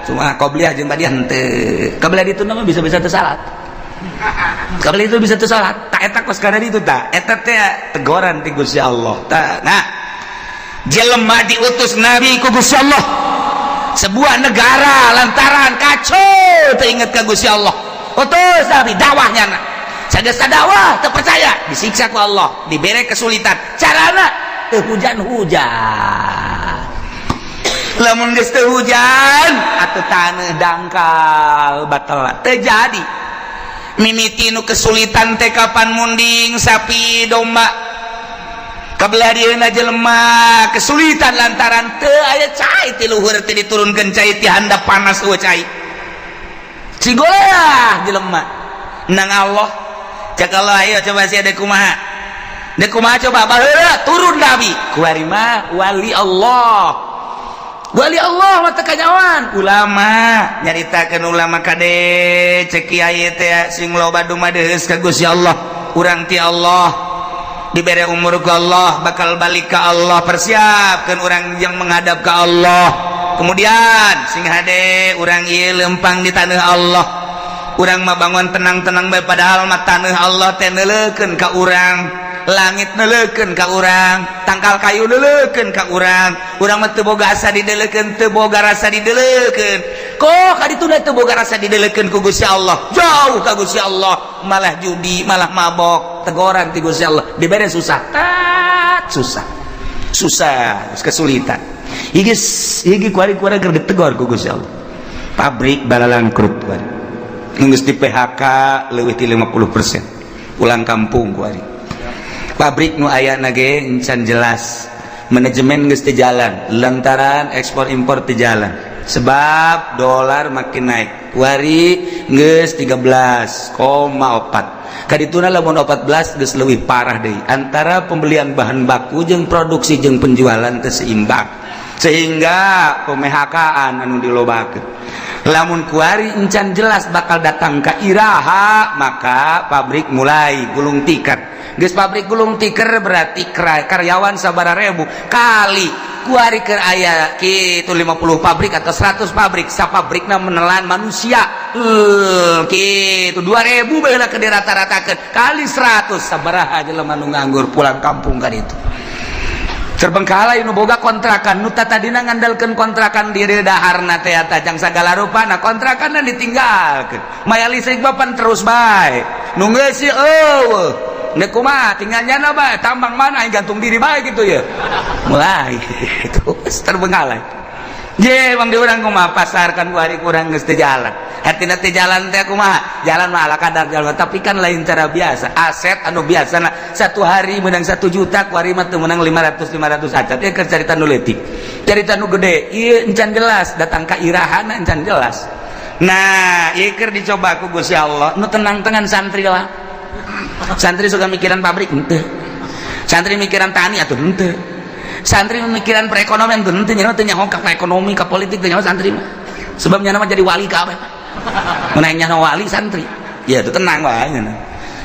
cuma qobliyah jeung badiah henteu kabeladi itu mah bisa-bisa teu salat kabeladi itu bisa teu salat tak eta kos kana ditu tah eta teh teguran ti Gusti Allah tah nah jelema diutus nabi ku Gusti Allah sebuah negara lantaran kacau teu inget ka Gusti Allah utus nabi dakwahnya sageus dakwah teu percaya disiksa ku Allah dibere kesulitan carana teu hujan-hujan lamun geus teu hujan atuh taneuh dangkal batal terjadi mimiti nu kesulitan teh kapan munding sapi domba kabeladieuna jelema kesulitan lantaran teu aya cai ti luhur teh diturunkeun cai ti handap panas eueuh cai cigolah jelema nang Allah cak Allah ayo coba sia deuk kumaha coba baheula turun nabi kuari mah wali Allah mah teu kanyawan ulama nyaritakeun ulama kade cek kiai teh sing loba dumadeus ka Gusti Allah urang ti Allah dibere umur ku Allah bakal balik ka Allah persiapkeun urang yang menghadap ka Allah kemudian sing hade urang ieu lempang di taneuh Allah urang mah bangun tenang-tenang bae padahal mah taneuh Allah teh neuleukeun ka urang langit neuleukeun ka urang tangkal kayu neuleukeun ka urang mah teu boga asa dideuleukeun teu boga rasa dideuleukeun kok ka ditu teu boga rasa dideuleukeun ku Gusti Allah jauh ka Gusti Allah malah judi, malah mabok, teguran ti Gusti Allah dibere susah. Susah, kesulitan. Higi kuari-kuari keur ditegor ku Gusti Allah. Pabrik balalang krut kuari. Geus di PHK leuwih ti 50%. Pulang kampung kuari. Pabrik nu ayana ge encan jelas. Manajemen geus teu jalan, lantaran ekspor impor teu jalan. Sebab dolar makin naik. Kuari geus 13,4. Kadituna lamun 14 geus leuwih parah deui. Antara pembelian bahan baku jeung produksi jeung penjualan teu seimbang. Sehingga PMHK-an anu dilobakeun. Lamun kuari encan jelas bakal datang ka iraha, maka pabrik mulai gulung tikar. Geus pabrik gulung tikar berarti karyawan sabaraha kali kuari keur aya kitu 50 pabrik atau 100 pabrik, sapabrikna menelan manusia kitu 2000 baheula ke dirata-ratakeun kali 100 sabaraha jelema nu nganggur pulang kampung ka ditu. Terbengkalai nu boga kontrakan nu tadina ngandalkeun kontrakan diri daharna teh eta jang sagala rupana kontrakanna ditinggalkeun. Maya listrik bapan terus bae. Nu geus si eueuh. Nek kumaha tinggalnya bae tambang mana gantung diri bae gitu ya. Mulai itu terbengkalai. Je bang di urang kumaha pasarkan kuari kurang geus teu jalan. Hatina teh jalan teh kumaha? Jalan mah ala kadar jalan tapi kan lain cara biasa. Aset anu biasana 1 hari menang 1 juta kuari mah teu menang 500 acat. Ieu keur carita nu leutik. Carita nu gede ieu encan jelas datang ka irahana encan jelas. Nah, ieu keur dicoba ku Gusti Allah nu tenang-tenang santri lah. Santri suka mikiran pabrik henteu. Santri mikiran tani atuh henteu. Santri mikiran perekonomian henteu nya teh nyaho ka ekonomi ka politik teh nyaho santri mah. Sebab nya mah jadi wali ka abeh. Mun nya wali santri. Ya itu tenang wae nya.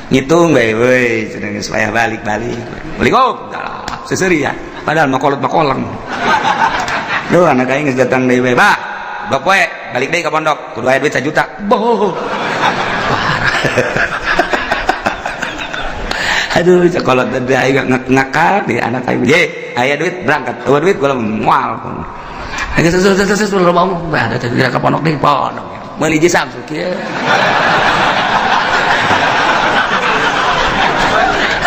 Ngitung bae we cenah geus wayah balik-balik. Assalamualaikum. Seseuri ya. Padahal makolot-makolong. Duh anak aing geus datang deui we. Ba, bapoe balik deui ka pondok. Kudu aya duit 1 juta. Boh. Aduh sekolot tadi aing ngakak di anak aing ye aya duit berangkat eueuh duit gua moal aya susul lo mau ada kira ka pondok deui pondok meuli je Samsu kieu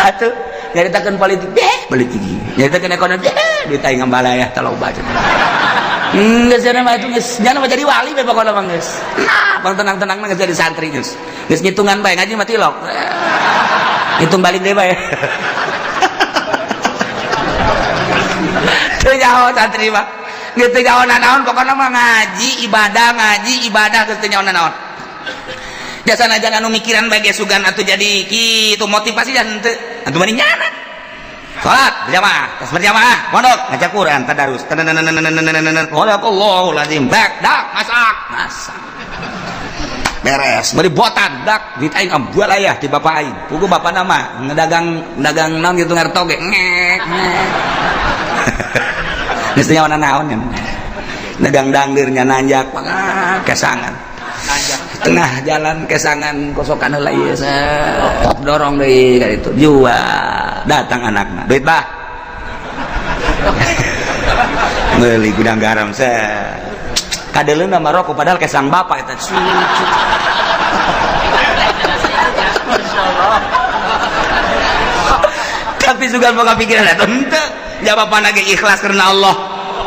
atuh nyaritakeun politik balik gigi nyaritakeun ekonomi duit aing ngambalayah taloba geus cenah mah itu geus nya mah jadi wali bae pokona mah geus nah pang tenang-tenang mah geus jadi santri geus ngitungan bae ngaji mah tilok hitung balik deh bae. Teu nyaho santri mah. Geus teu nyaho naon pokona mah ngaji ibadah geus teu nyaho naon. Biasana jangan nu mikiran bae sugan atuh jadi kitu motivasi dan henteu. Atuh mending nyana. Salat berjamaah, tas berjamaah, pondok ngaca Quran, tadarus. Waalaikumsalam lazim. Dak masak. Beres beri botan dak duit aing ambual aya ti bapak aing pugu bapak nama ngedagang naon gitu ngartoge ngek geus teu naon nya dagang dangdir nya nanjak kesangan tengah jalan kesangan kosokan heula ieu dorong deui ka ditu jual datang anakna duit bah meuli gudang garam kadeleuna mah rokok padahal kesang bapak eta tapi juga boga pikiran eta henteu ja bapana ge ikhlas karena Allah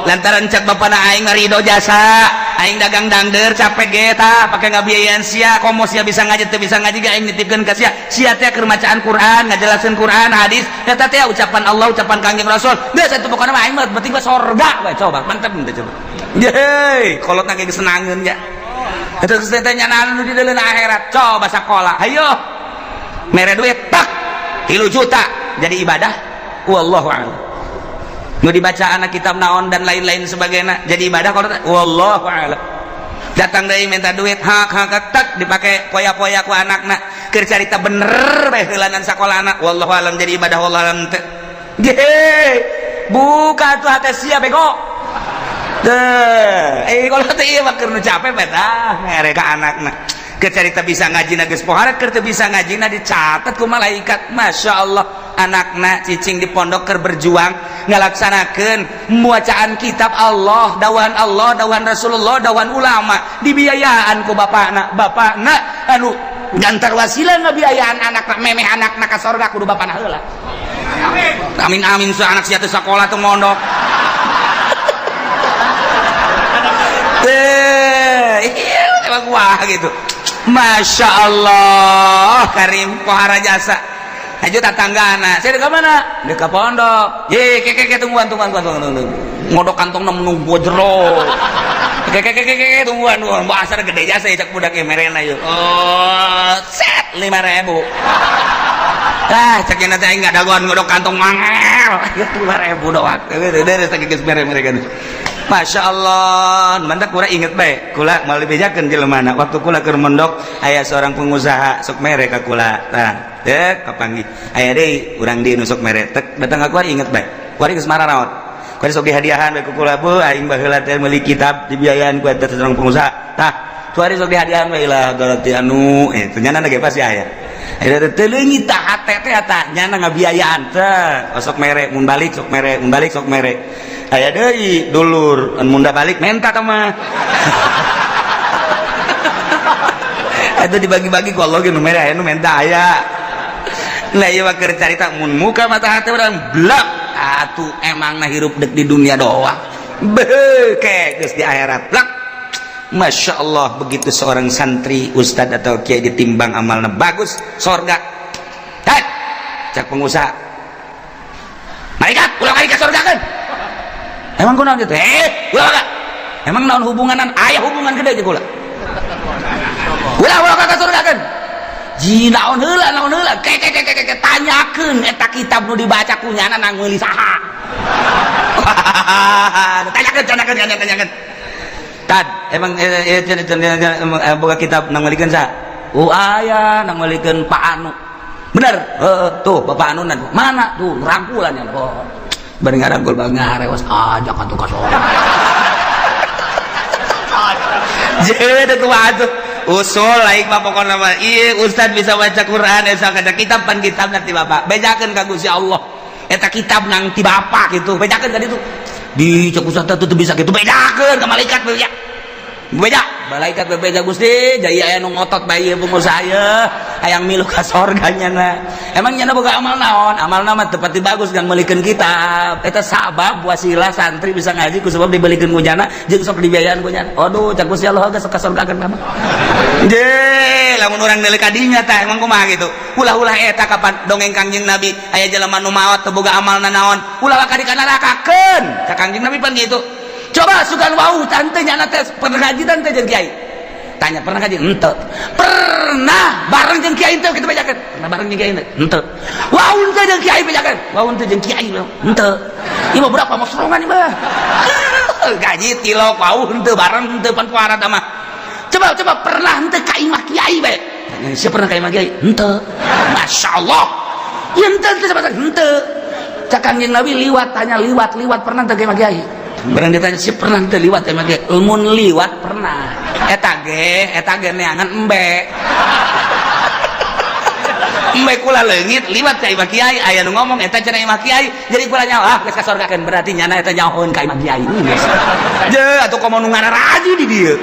lantaran cak bapana aing ngarido jasa aing dagang dangdeur capek ge tah pake ngabiayaeun sia komo sia bisa ngaji teu bisa ngaji ge aing nitipkeun ka sia teh keur macaan Quran ngajelaskeun Quran hadis eta teh ucapan Allah ucapan Kangjeng Rasul geus atuh pokona mah aing mah penting mah sorga we coba mantep henteu coba yeay kolot nage kesenangan ya itu setetenya nanu di dalam akhirat coba sekolah ayo mere duit tak 3 juta jadi ibadah wallahu a'lam nu dibaca anak kitab naon dan lain-lain sebagainya jadi ibadah kalau wallahu a'lam datang deui minta duit hak tak dipake poya-poya ku anakna keur carita bener bae heulanan sakolahna wallahu a'lam jadi ibadah wallahu a'lam teh yeay buka tuh hati sia bego kalau teh ieu mah keur nu capek beta mere ka anakna keur carita bisa ngajina geus poharet keur teu bisa ngajina dicatet ku malaikat masyaallah anakna cicing di pondok keur berjuang ngalaksanakeun bacaan kitab Allah dawuhan Rasulullah dawuhan ulama dibiayaan ku bapakna anu gantar wasilah ngabiayaan anak memeh anak ka sorga kudu bapana heula. Amin amin su anak sia teu sakola teu mondok. Iya emang wah gitu. Masya Allah Karim pohara jasa. Aja tatanggana, saya dekat mana? Dekat pondok. Ye, keke tungguan. Ngodok kantong nunggu jero. Keke tungguan. Bahasa gede jasa cak budak merena yuk. Oh, set 5.000. Cak yang nanti nggak daguan ngodok kantong mangel. 5.000 doang. Dari sakit mereka nih. Masya Allah, mantak kula inget baik, kula malah bejakan jelemana. Waktu kula ke mondok, ayah seorang pengusaha sok mere ka kula. Nah, kapanggih. Ayah deh, urang di nusuk mere. Datang aku inget baik. Kuari ke Semarang naon. Kuari sok dihadiahan baik kula bu, aing baheula teh meuli kitab dibiayaan ku eta seorang pengusaha. Tah, kuari sok dihadiahan bae lah garati anu, ternyata ge pas ya aya. Ada teuleungi tah hate teh eta nyana ngabiayaan teh. Sok mere mun balik sok mere. Aya deui dulur munda balik menta mah. Itu dibagi-bagi ku Allah ge nu mere aya nu menta aya. Lah ieu mah keur carita mun muka mata hati urang blak atuh emangna hirup dek di dunia doang. Beuke geus di akhirat blak. Masya Allah begitu seorang santri ustad atau kiai ditimbang amalna bagus sorga. Hei cak pengusaha. Malaikat ulah kali ka sorga kan. Emang kunaon gitu? Ulah. Emang naon hubunganan? Aya hubungan gede jeung kula. Ulah ka surga kan. Ji naon heula. Ke tanyakeun eta kitab nu dibaca kunyana nang meuli saha. Tanyakeun. Tad, emang boga kitab nang meulikeun saha? Oh aya nang meulikeun Pak Anu. Bener? Tuh Bapak Anu mana tuh rangkulan ya. Bari ngarangkul ngarewas aja kan tuh kasor. Jadi tuh atuh usul laik mah pokona mah ieu ustad bisa baca Quran asa kada kitab pan kitab nanti Bapak. Bejakeun ka Gusti Allah. Eta kitab nang ti Bapak gitu. Bejakeun ka ditu. Di cek ustad teh bisa gitu. Bejakeun ka malaikat beja. Beja, malaikat bebeja Gusti, jadi aya nu ngotot bae ieu pengusaha saya, hayang milu ka sorganya na. Emang nyana boga amal naon? Amalna mah teu pati bagus ngan meulikeun kitab. Eta sabab wasilah santri bisa ngaji ku sebab dibelikeun ku nyana jeung sok dibiayaan ku nyana. Aduh, cak Gusti Allah geus ka sorgakeun mah. Je, lamun urang neuleuh ka dinya tah emang kumaha gitu. Ulah-ulah eta kapan dongeng Kangjeng Nabi, aya jelema nu maot teu boga amalna naon. Ulah ka dikanarakakeun. Ka Kangjeng Nabi pan gitu. Coba sugan wau tante nyana teh pernah ngaji tante jeung kiai. Tanya pernah ngaji? Henteu. Pernah bareng jeung kiai teh kita bacakeun. Pernah bareng jeung kiai teh? Henteu. Wau teh jeung kiai bacakeun. Wau teh jeung kiai henteu. Ieu mah berapa mosrongan ieu mah. Gaji tilok wau henteu bareng henteu pan kuara tah mah. Coba pernah henteu ka imah kiai bae. Siapa pernah ka imah kiai? Henteu. Masyaallah. Ieu henteu teh henteu. Cak Kangjeng Nabi liwat tanya liwat pernah teh ka imah kiai? Barang ditanya si pernah teh liwat emang ge mun liwat pernah eta ge neangan embe kula leungit liwat ka imah kiai aya nu ngomong eta cenah imah kiai jadi kula nyawa geus ka sorgakeun berarti nyana eta nyahoeun ka imah kiai je atuh komo nu ngararaji di dieu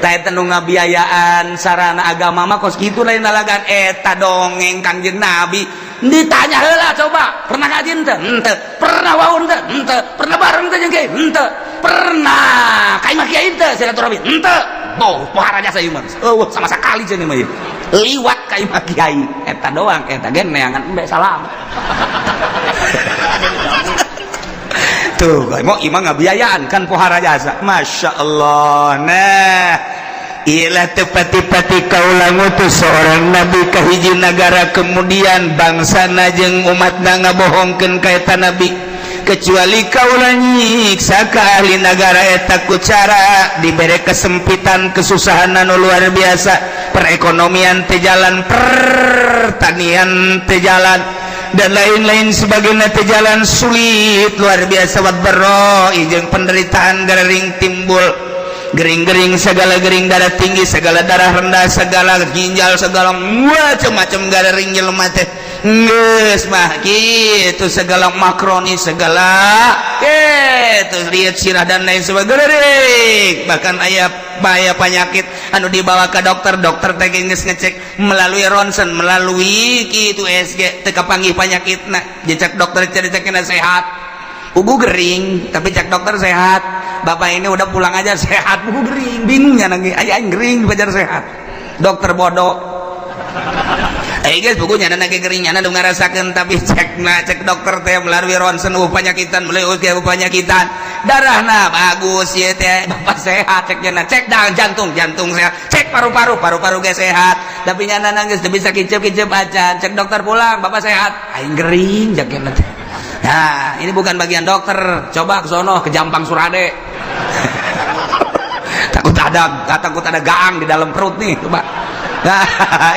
tah eta nu ngabiayaan sarana agama mah kos kitu lain dalagan eta dongeng Kangjeng Nabi. Ditanya heula coba pernah ngaji henteu pernah wau henteu pernah bareng teh jeung kiai henteu pernah ka imah kiai henteu silaturahmi henteu tuh pohara jasa ieu mah sama sekali cenah mah ieu liwat ka imah kiai eta doang eta ge neangan embe salam tuh mau imah ngabiayaan kan pohara jasa Masya Allah. Nah ialah tepati-pati kaulah ngutus seorang nabi ka hiji nagara kemudian bangsana jeung umatna ngabohongkeun ka eta nabi kecuali kaulah nyiksa ka ahli nagara eta ku cara dibere kesempitan kesusahan anu luar biasa perekonomian teh jalan pertanian teh jalan dan lain-lain sebagainya teh jalan sulit luar biasa wat bero jeung penderitaan garering timbul gering-gering segala gering, darah tinggi segala, darah rendah segala, ginjal segala macam-macam garing jelema teh geus mah kitu, segala makroni segala kitu, lihat sirah dan lain sebagainya. Bahkan aya penyakit anu dibawa ke dokter, dokter teh geus ngecek melalui ronsen, melalui kitu SG teu kapanggih penyakitna, jecak dokter cek-cekna sehat, buku gering tapi cek dokter sehat. Bapak ini udah pulang aja sehat, buku gering, bingungnya nanti aya gering bajar sehat, dokter bodoh. Guys, bukunya nage geringnya nado ngarasakeun, tapi cek dokter teh melalui ronsen penyakitan, melalui penyakitan darahna bagus ya teh, bapak sehat, cek jantung sehat, cek paru-paru ge sehat, tapi nyana nangis teu bisa kicep aja, cek dokter pulang bapak sehat, aing gering jakena teh. Nah, ini bukan bagian dokter, coba ke sono ke Jampang Surade. takut ada gaang di dalam perut nih, coba. Nah,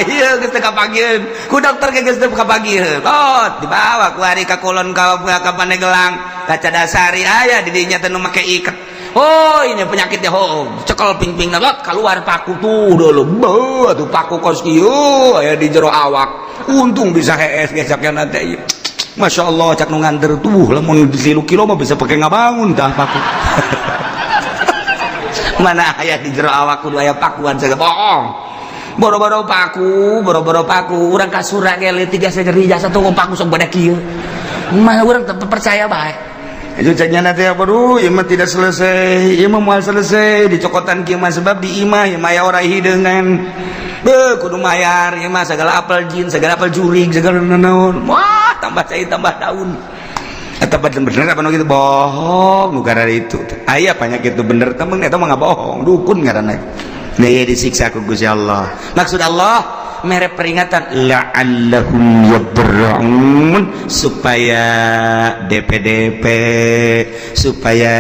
iya geus teu kapagieun ku dokter ge geus teu kapagieun. Oh, dibawa ku ari ka kulon ka Paneglang, kaca dasari aya di dinya teh nu make iket. Oh, ini penyakitnya cekel ping-pingna lot keluar paku tuh dulu. Beuh, tuh paku kos kieu aya di jero awak. Untung bisa hees geus sakena teh. Masya Allah, cak nu nganter tuh lamun 3 kilo mah bisa pakai ngabangun tah paku. Mana aya di jero awak kudu aya pakuan segala bohong. Boro-boro paku urang kasura ge leutik geus gerija satu paku sok badak kieu mah urang teu percaya bae itu cenah teh baru ieu mah tidak selesai, ieu mah moal selesai dicokotan kieu mah sebab di imah ieu mah ora hideungan kudu mayar ieu mah segala apel jin segala apel jurig segala nanaon wah tambah cai tambah daun eta bener apa nu kitu bohong nu gara itu aya penyakit itu bener teh eta mah ngabohong dukun ngaranna. Nah, disiksa ku Gusti Allah. Maksud Allah mere peringatan la'allahum yabra'un, supaya DP supaya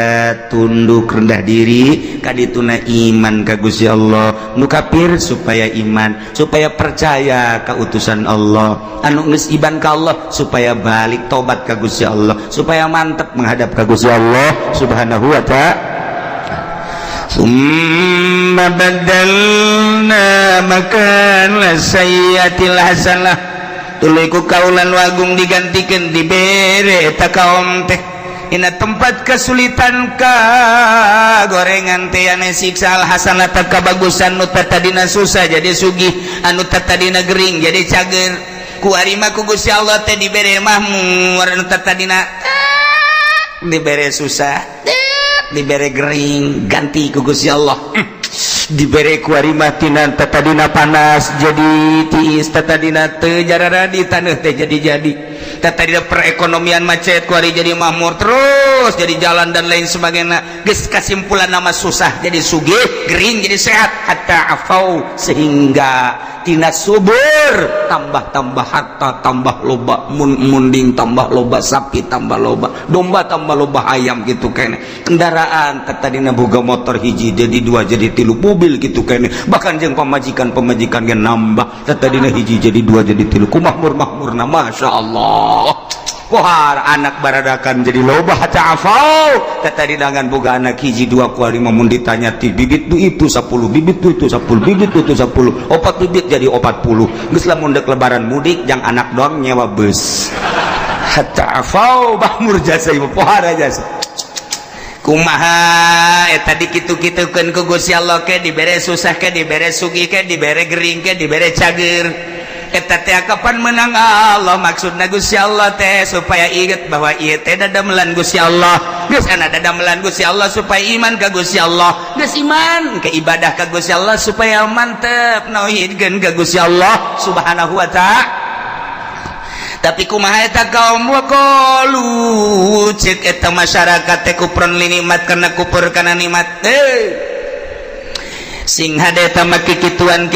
tunduk rendah diri kadituna iman ka Gusti Allah. Nu kafir supaya iman, supaya percaya ka utusan Allah. Anu geus iman ka Allah supaya balik tobat ka Gusti Allah, supaya mantep menghadap ka Gusti Allah Subhanahu wa ta'ala. Summa badalna makana sayyatil hasanah, tuluy ku kaulan wagung digantikeun dibere eta kaum teh ina tempat kesulitan ka gorengan teh ane siksa al hasanah kabagusan nu tadina susah jadi sugih, anu tadina gering jadi cager. Ku ari mah ku Gusti Allah teh dibere mahmur, anu tadina dibere susah dibere gering ganti ku Gusti Allah. Dibere ku ari mah tina tadina panas jadi tiis, tadina teu jarara di taneuh teh jadi tadina perekonomian macet ku ari jadi makmur terus jadi jalan dan lain sebagainya. Geus kasimpulan nama susah jadi sugih, gering jadi sehat, hatta afau sehingga tina subur tambah harta tambah loba munding tambah loba sapi tambah loba domba tambah loba ayam gitu kene. Kendaraan tadina boga motor hiji jadi 2 jadi 3 mobil gitu kene. Bahkan jeung pamajikan ge nambah tadina hiji jadi 2 jadi 3 ku makmur-makmurna masyaallah. Pohar anak baradakan jadi loba ta'afau tadi dengan boga anak hiji 2 ku 5 mun ditanya ti bibit itu 10 bibit itu 10 bibit itu 10 opat bibit jadi 40 geus lamun dek lebaran mudik jang anak doang nyewa bus ta'afau bahmur jasa ieu pohar jasa kumaha eta dikitu-kitukeun ku Gusti Allah ke dibere susah ke dibere sugih ke dibere gering ke dibere cager. Eta teh kapan menang Allah, maksudna Gusti Allah teh supaya inget bahwa ieu teh dadamelan Gusti Allah. Geus ana dadamelan Gusti Allah supaya iman ka Gusti Allah. Geus iman ke ibadah ka Gusti Allah supaya mantep nauhidkeun ka Gusti Allah Subhanahu wa ta'ala. Tapi kumaha eta kaum waqalu cek eta masyarakat teh kufrun li nikmat kana kufur kana nikmat sing hadeta makikituan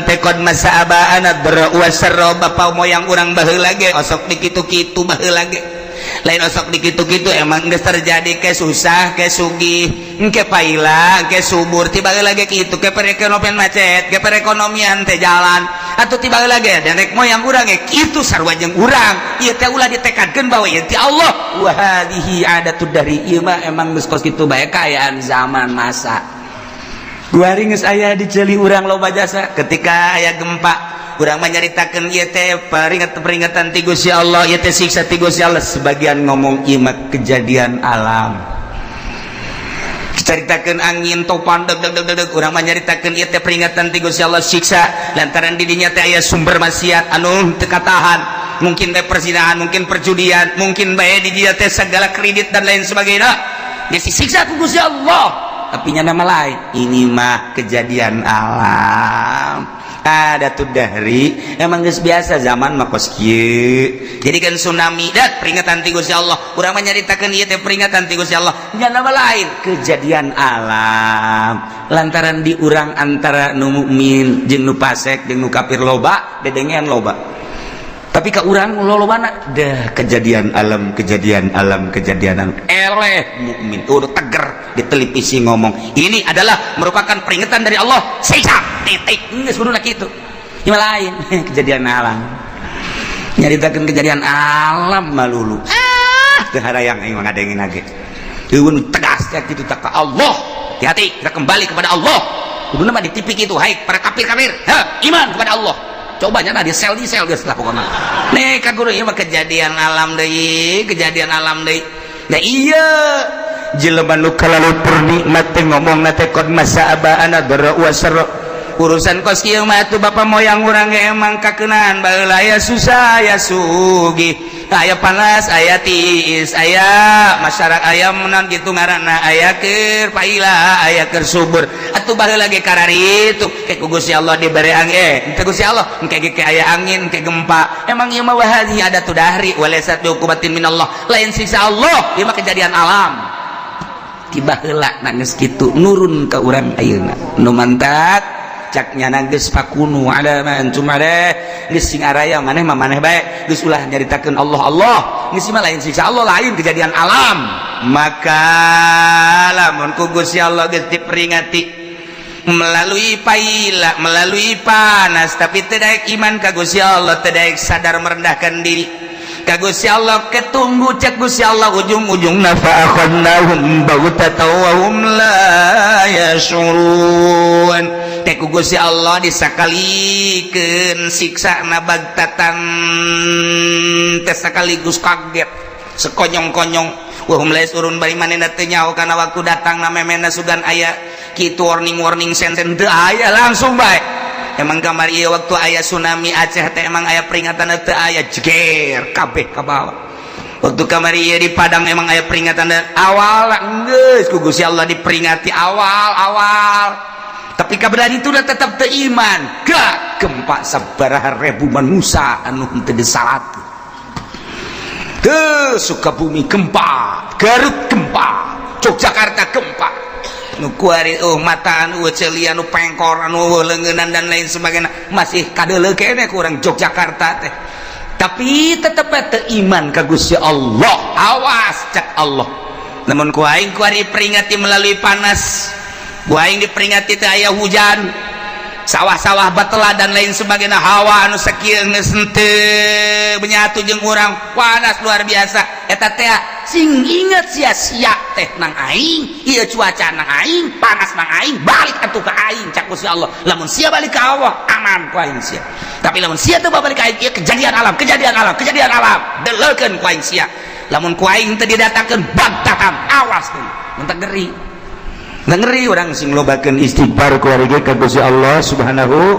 tekod masa abaana berwasarro bapak moyang urang baheula ge osok dikitu-kitu baheula ge lain osok dikitu-kitu emang geus terjadi ke susah ke sugih ke paila ke subur tiba lagi kitu ke perekonomian macet ke perekonomian teh jalan atuh tiba lagi derek moyang urang ge kitu sarua jeung urang ieu teh ulah ditekadkeun bahwa ieu ti Allah wa hadhihi adatud dari ieu mah emang geus kos kitu bae kaayaan zaman masa Kuari geus aya diceli urang loba jasa ketika aya gempa urang menyaritakeun ieu teh peringatan ti Gusti Allah, ieu teh siksa ti Gusti Allah. Sebagian ngomong ieu mah kejadian alam, caritakeun angin topan deg deg deg urang menyaritakeun ieu teh peringatan ti Gusti Allah siksa lantaran di dinya teh aya sumber maksiat anu teu katahan, mungkin bae perzinahan, mungkin perjudian, mungkin bae di dinya teh segala kredit dan lain sebagainya disiksa ku Gusti Allah. Tapi nya nama lain, ini mah kejadian alam. Ada tuh dahri emang geus biasa zaman mah kos kieu. Jadi kan tsunami dat peringatan ti Gusti Allah. Urang menyaritakeun ieu teh peringatan ti Gusti Allah. Nya nama lain kejadian alam. Lantaran di urang antara nu mukmin jeung nu fasik jeung nu kafir loba, dedengean loba. Tapi ka urang lolobana dah kejadian alam, kejadian alam, kejadian alam. Eleh mukmin udah teger di televisi ngomong ini adalah merupakan peringatan dari Allah, siksa titik geus kuduna kitu. Ieu lain kejadian alam. Nyaritakeun kejadian alam malulu. Teu harayang aing mah ngadengin lagi. Eueun tegas ya kitu tak ka Allah. Hati-hati kita kembali kepada Allah. Kuduna mah di TV kitu, hai para kafir-kafir. Iman kepada Allah. Cobanya di sel geus lah pokona. Nih ka guru ieu mah kejadian alam deui, kejadian alam deui. Nah iya jelema nu kalalutur nikmat teh ngomongna teh qad masa'abana dara wa sarra. Urusan kos kieu mah atuh bapak moyang urang ge emang kakeunaan baheula aya susah aya sugih, aya panas aya tiis, aya masyarakat aya menan kitu ngaranna, aya keur paila aya keur subur. Atuh baheula ge kararitu ke ku Gusti Allah dibere angin, ke Gusti Allah engke ge aya angin, ke gempa. Emang ieu mah wahadi ada tu dahri walaysa hukumatin minallah, lain siksa Allah, ieu mah kejadian alam. Tiba heula na geus kitu nurun ka urang ayeuna. Nu mantat caknya geus pakunu ada man cuma deh geus sing araya maneh mah maneh bae geus ulah nyaritakeun Allah Allah geus mah lain siksa Allah, lain kejadian alam. Maka lamun ku Gusti Allah geus diperingati melalui paila, melalui panas, tapi teu daek iman ka Gusti Allah, teu daek sadar merendahkan diri ka Gusti Allah, ketunggu cek Gusti Allah ujung-ujungna fa akhadnahum baghtatan wa hum la yashurun. Teh ku Gusti Allah disakalikeun siksana bagtatan teh sekaligus kaget sekonyong-konyong wa hum la yashurun bari manehna teu nyaho kana waktu datangna memena sugan aya kitu warning senten teu aya langsung bae. Emang kamar ieu waktu aya tsunami Aceh teh emang aya peringatan teu aya jeger kabeh ka bawah. Waktu kamar ieu di Padang emang aya peringatan awal geus ku Gusti Allah diperingati awal. Tapi kaberan itu tetap teu iman. Gak gempa sabaraha ribu manusia anu teu disalat. Teu Sukabumi gempa, Garut gempa, Yogyakarta gempa. Nu kuari mata anu ceulian anu pengkor anu leungeunnan dan lain sebagainya masih kadeuleu kene ku urang Yogyakarta teh. Tapi tetep teu iman ka Gusti Allah. Awas cek Allah. Namun ku aing kuari peringati melalui panas. Ku aing diperingati teh aya hujan. Sawah-sawah batela dan lain sebagainya hawa anu sakieu geus teu benyatu jeung urang panas luar biasa. Eta teh sing inget sia-sia teh nang aing, ieu cuaca nang aing, panas nang aing, balik atuh ka aing cak Gusti Allah. Lamun sia balik ka Allah, aman ku aing sia. Tapi lamun sia teu balik ka aing, ieu kejadian alam. Deleukeun ku aing sia. Lamun ku aing teu didatakeun bagtatan, awas teh. Mun teu geri. Ngeri orang sing lobakeun istighfar keluarga ka Gusti Allah Subhanahu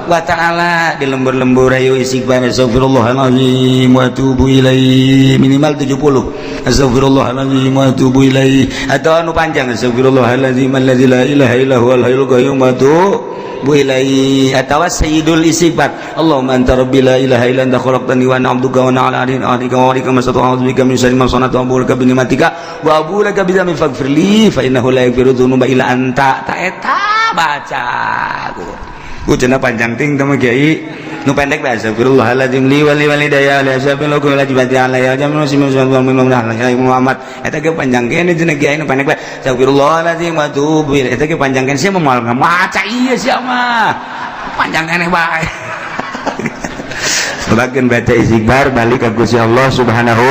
wa taala di lembur-lembur ayo istighfar astagfirullahalazim wa atubu ilaihi minimal 70 astagfirullahalazim wa atubu ilaihi atau anu panjang astagfirullahalazim alladzi la ilaha illa huwal hayyul qayyum wa atubu ilaihi atau sayyidul istighfar Allahumma anta rabbi la ilaha illa anta khalaqtani wa ana 'abduka wa ana 'ala ahdika wa wa'dika mastata'tu bika min syarri ma sana'tu wa a'udzu bi ni'matika wa a'udzu laka bi dzambi faghfirli fa innahu la yaghfiru dzunuba illa anta. Ta eta baca ucana panjang ting temu kiai nu pendek bae astagfirullahaladzim li wali walidayya la sabil lakum la jibati alayya jamu Muhammad eta ge panjang kene cenah kiai nu pendek bae astagfirullahaladzim wa tubu eta ge panjang kene sia moal maca ieu sia mah panjang kene bae. Bagian baca istighfar balik ka Gusti Allah Subhanahu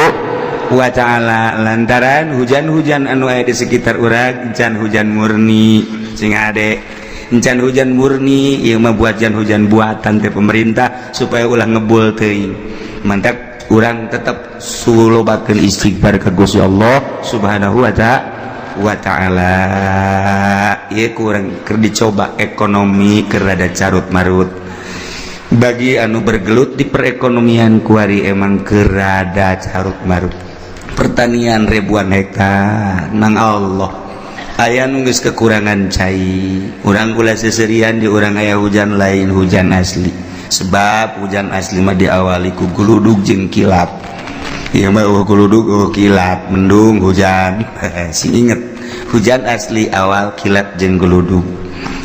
wa taala lantaran hujan-hujan anu aya di sekitar urang can hujan murni sing ade hujan murni ieu mah buat hujan buatan teh pemerintah supaya ulah ngebul teuing mantap urang tetap sulobakeun istighfar ka Gusti Allah Subhanahu wa ta'ala ieu kurang keur dicoba ekonomi keur rada carut marut bagi anu bergelut di perekonomian kuari emang keur rada carut marut pertanian ribuan hektar nang Allah aya nu geus kekurangan cai urang kula seserian di urang aya hujan lain hujan asli sebab hujan asli mah diawali ku guludug jeung kilap ieu mah guludug kilap mendung hujan sing inget hujan asli awal kilat jeung guludug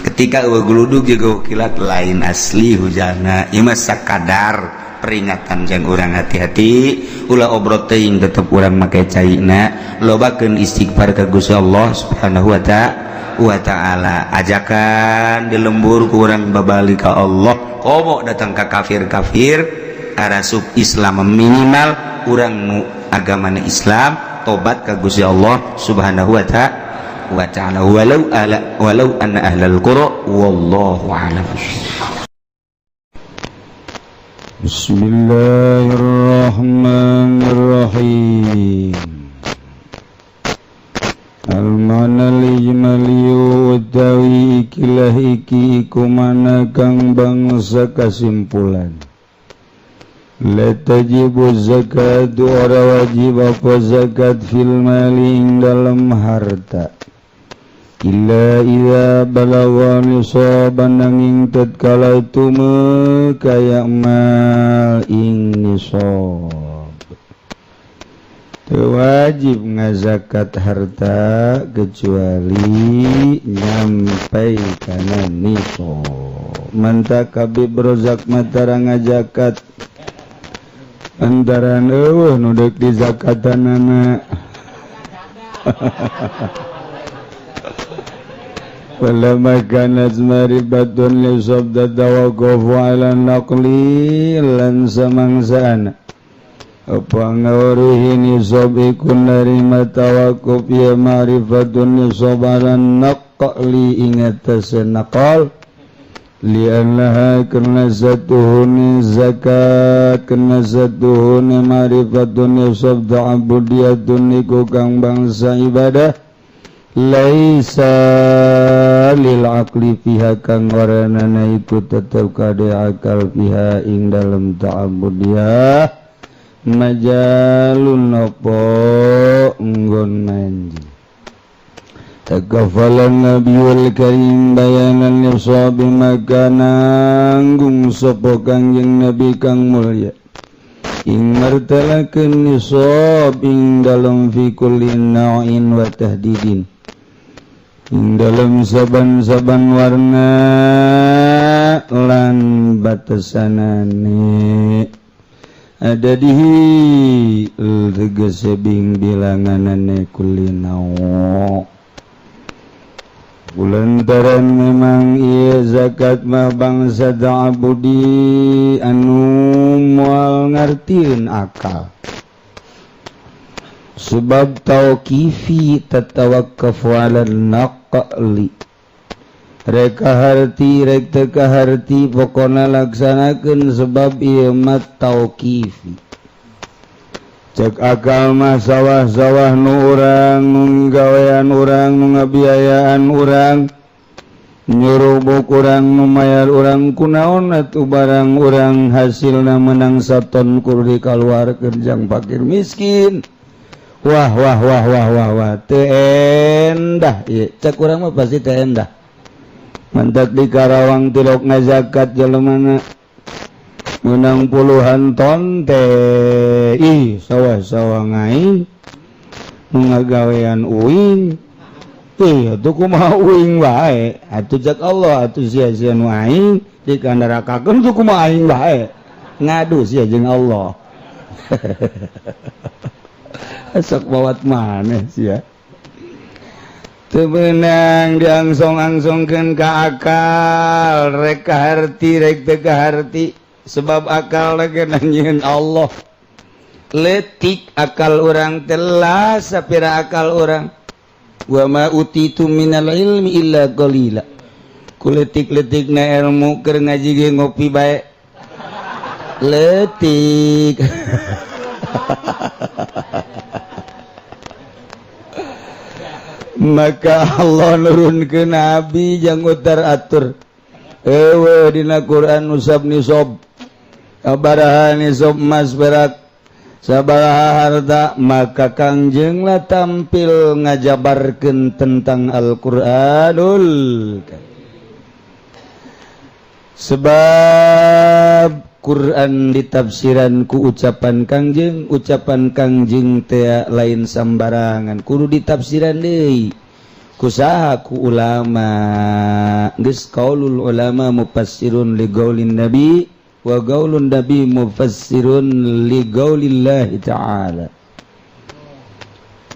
ketika geludug juga kilat lain asli hujana ieu mah sakadar peringatan jeung urang hati-hati ulah obrot teuing tetep urang make caina lobakeun istighfar ka Gusti Allah Subhanahu wa ta'ala ajakan di lembur ku urang babalik ka Allah komo datang ka kafir-kafir arasub Islam minimal urang nu agamana Islam tobat ka Gusti Allah Subhanahu wa ta'ala walau anna ahlal qura wallahu a'lam. Bismillahirrahmanirrahim. Al-mana lijmaliyu utawi ikilah iki kumana kang bangsa kasimpulan la tajibu zakat ora wajib apa zakat fil mali ing dalam harta illa idza balagha nisaban nanging tatkala tumekaya mal ing nisab teu wajib ngazakat harta kecuali nyampai kana nisab manta kabeh brozak matara ngazakat antaran eueuh nu deuk dizakatanana Falamma kanat maribatun li sabda tawaqafu ala naqli lan samangsana apa ngawruhi nisab ikun narima tawaquf ya marifatun nisab ala naqli ingatase naqal li'annaha karena zatuhuni zakat karena zatuhuni marifatun nisab ta'abudiyatun niku kang bangsa ibadah laisa lil aqli fiha kang waranana itu tetep kade akal fiha ing dalam ta'abudiyah majalun apa nggon manji takafalan nabiyul karim bayanan nisab maka nanggung sapa kanjeng nabi kang mulya ing martalakeun nisab ing dalam fi kulli nau'in wa tahdidin ing dalam saban-saban warna lan batasanane ada dihi tegese bing bilanganane kulinau kulantaran memang ieu zakat mah bangsa ta'abudi anu moal ngartieun akal sebab tauqifi tatawakkafu ala naqli reka harti rek teka harti pokona laksanakeun sebab ieu mah tauqifi cek akal mah sawah-sawah nu urang nu gawean urang nu ngabiayaan urang nyurubuk urang nu mayar urang kunaon atuh barang urang hasilna menang saton kurdi kaluar kerjang fakir miskin wah teu endah ieu cek urang mah pasti teu endah mantak di Karawang tilok ngazakat jelemana menang puluhan ton teh ih sawah-sawah ngaing ngagawean uing atuh kumaha uing wae atuh cek Allah atuh sia-sia nu aing dikandarakakeun tuh kumaha aing wae ngadu sia jeung Allah sok bawat maneh sia teu beunang diangsong-angsongkeun ka akal rek kaharti rek teu kaharti sebab akal lagi nanyian Allah letik akal orang telah sapira akal orang wa ma utitu minal ilmi illa qalila kuletik-letik na ilmu keur ngaji ge ngopi bae letik maka Allah nurunkeun nabi jang utar atur eueuh dina Quran usab nisab sabaraha nisab emas perak sabaraha harta maka Kangjeng lah tampil ngajabarkeun tentang Al-Qur'anul sebab Quran ditafsiran ku ucapan Kangjeng teh lain sambarangan kudu ditafsiran deui ku saha ku ulama geus qaulul ulama mufassirun li qaulin nabi wa qaulun nabi mufassirun li qaulillahi ta'ala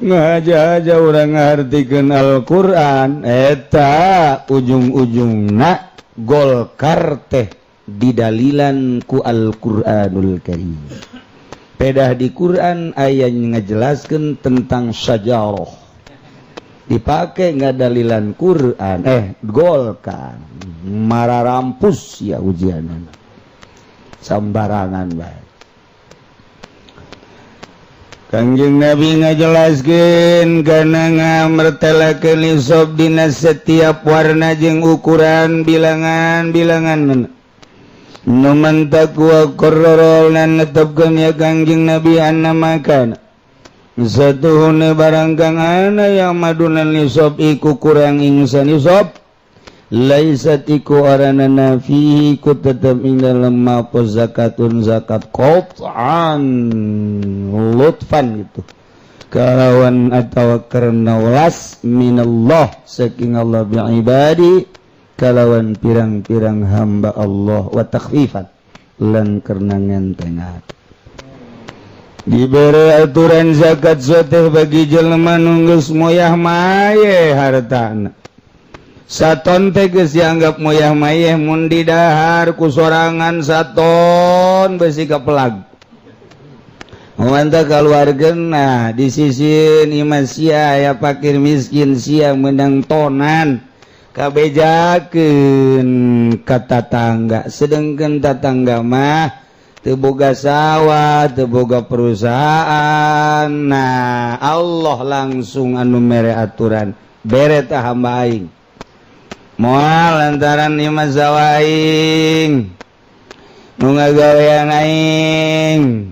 ngaja-aja urang ngartikeun Al-Qur'an eta ujung-ujungna golkar teh didalilan ku Al-Qur'anul Karim. Pedah di Quran aya ngajelaskeun tentang syajarah. Dipake ngadalilan Quran golkar. Mararampus ya ujianan. Sambarangan bae. Kangjeng Nabi ngajelaskeun kana ngamertelakeun nisab dina setiap warna jeung ukuran bilangan-bilangan. Numan takwa kororol nan netepkeun ya Kangjeng Nabi anna makan satuhuna barang kang ana yang madunan nisab iku kurang ingsan nisab laisat iku aranana fihi ku tetep ing dalem apa zakatun zakat qat'an lutfan gitu kalawan atawa karena welas minallah saking Allah bi ibadi kalawan pirang-pirang hamba Allah wa takhfifan lan karena ngentengan diberi aturan zakat soteh bagi jelema nu geus moyah maye hartana saton teh geus dianggap moyah maye mun didahar ku sorangan saton besi kapelag mantap kaluargeun nah disisin imah sia aya fakir miskin sia menang tonan kabejakeun ka tatangga sedengkeun tatangga mah teu boga sawah teu boga perusahaan nah Allah langsung anu mere aturan bere tah hamba aing moal lantaran imah sawah aing nu ngagawean aing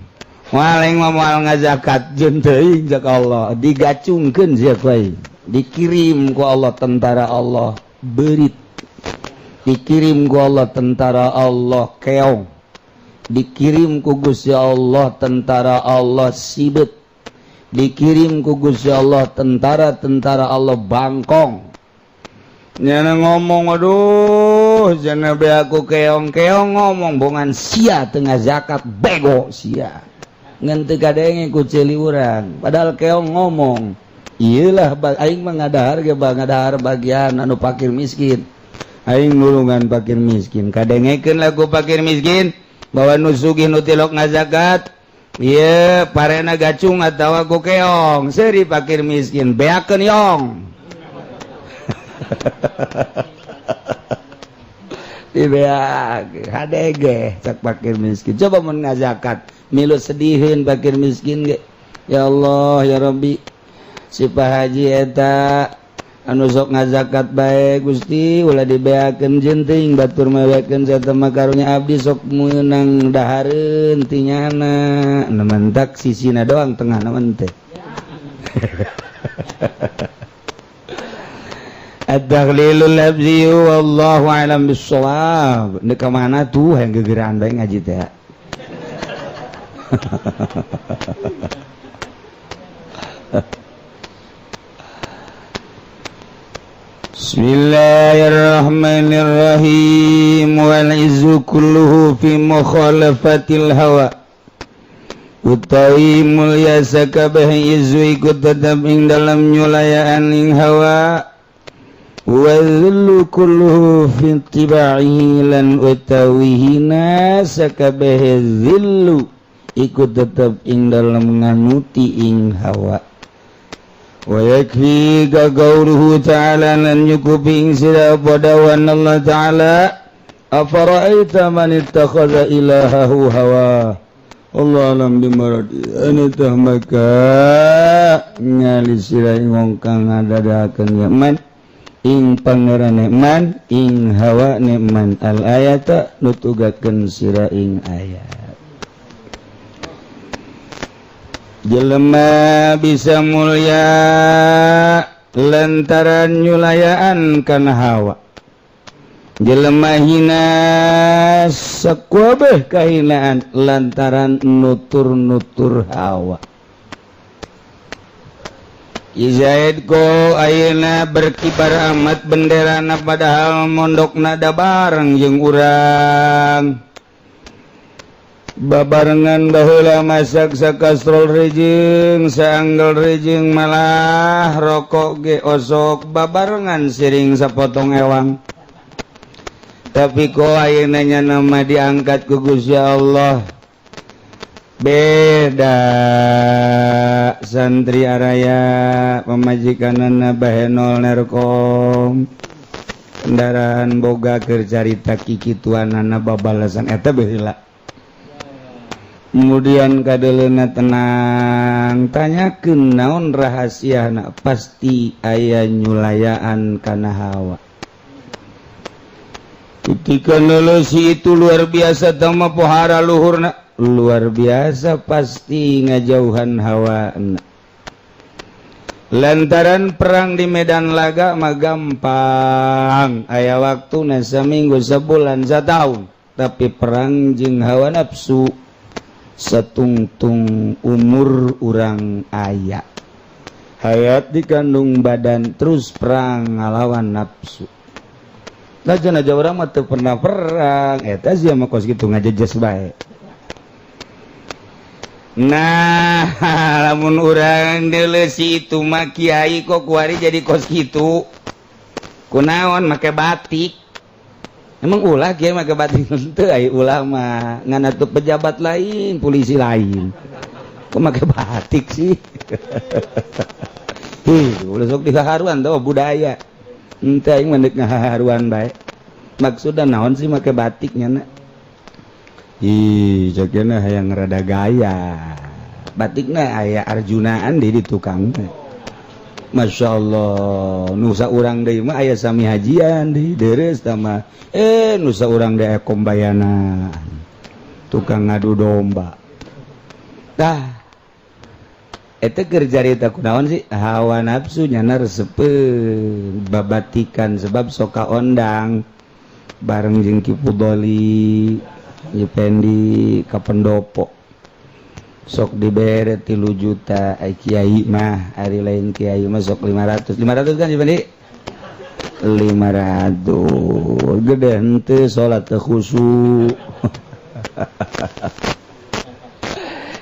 moal aing moal ngazakat jeung teuing jak Allah digacungkeun sia ku aing dikirim ku Allah tentara Allah berit dikirim ku Allah tentara Allah keong dikirim ku Gusti Allah tentara Allah sibet dikirim ku Gusti Allah tentara Allah bangkong nyana ngomong aduh jana be aku keong ngomong bongan sia tengah zakat bego sia ngan teu kadenge ku ceuli urang padahal keong ngomong iyalah aing mah ngadahar ge ngadahar bagian anu fakir miskin aing nulungan fakir miskin kadengekeun lagu fakir miskin bahwa nu sugih nu tilok ngazakat ieu parena gacung atawa ku keong seuri fakir miskin beakeun yong dibeak hadege cak fakir miskin coba mun ngazakat milu sedihin fakir miskin ge ya Allah ya Rabbi si Pak Haji eta anu sok ngazakat bae Gusti ulah dibeakeun jenting batur mewekeun satema karunya abdi sok meunang dahareun ti nyana nementak sisina doang tengah namun teh at-taghlilul labzi wallahu a'lam bissawab nek ka mana tuh yang gegeran bae ngaji teh Bismillahirrahmanirrahim wal izzu kulluhu fi mukhalafatil hawa utawi mulya sakabeh izzu ikut tetap ing dalam nyulayaan ing hawa wa dhillu kulluhu fi ittiba'ihi lan utawi hina sakabeh dhillu ikut tetap ing dalam nganuti ing hawa wa yakfi qawluhu ta'ala lan nyukupi sira padawan Allah ta'ala afara'aita man ittakhadha ilahahu hawa Allah alam bimaradi anitah maka ngali sira ngong kang ngadadakeun man ing pangeran man ing hawa man al ayata nutugakeun sira ing ayat jelema bisa mulia lantaran nyulayaan kana hawa jelema hina sakuabeh kahinaan lantaran nutur-nutur hawa Izaid ko ayeuna berkibar amat benderana padahal mondokna da bareng jeung urang babarengan baheula masak sakastrol rejeng saanggal rejeng malah rokok ge osok babarengan siring sapotong ewang tapi ko ayeuna nya nama diangkat ku Gusti Allah beda santri araya pemajikanana bahenol nerkom kendaraan boga keur carita kikituanana babalasan eta baheula kemudian kadeleuna tenang tanyakeun naon rahasiana pasti aya nyulayaan kana hawa ketika leuleus itu luar biasa tama pohara luhurna luar biasa pasti ngajauhan hawa lantaran perang di medan laga mah gampang aya waktuna saminggu sebulan satahun tapi perang jeung hawa nafsu satungtung umur urang aya hayat dikandung badan terus perang ngalawan nafsu lajan aja urang mah teu pernah perang eta sia mah kos kitu ngajejes bae. Nah, lamun urang deuleuh itu mah kiai kok kuari jadi kos kitu. Kunaon make batik. Emang ulah kiai make batik teu aya ulah mah ngan atuh pejabat lain, polisi lain. Kok make batik sih? Ulah sok dihaharuan teh budaya. Henteu aing mah deuk ngahaharuan bae. Maksudna naon sih make batik nya na? Ih, jagana hayang rada gaya. Batikna aya arjunaan di tukang. Masya Allah, nusa urang deui mah aya sami hajian deui deres tama. Nusa urang deui aya kombayanan. Tukang ngadu domba. Tah. Eta keur carita kunaon sih? Hawa nafsu nyana reseupeun babatikan sebab sok kaondang bareng jeung Ki Fudoli Yependi ka pendopo sok dibere 3 juta ai kiai mah ari lain kiai mah sok 500 kan Yependi 500 gede henteu salat teu khusyuk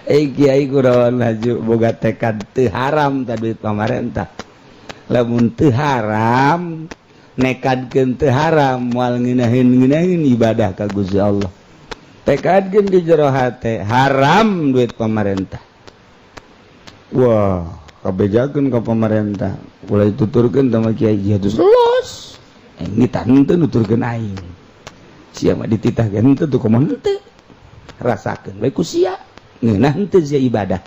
kiai kunaon haju boga tekad teu haram tah duit pamarentah lamun teu haram nekadkeun teu haram moal ngeunaheun ibadah ka Gusti Allah tekadkeun di jero hate haram duit pemerintah wah kabejakeun ka pemerintah ulah dituturkeun sama kiai jatuh los ini tanteu nuturkeun aing sia mah dititah ge henteu tuh kumaha henteu rasakeun bae ku sia ngeunah henteu sia ibadah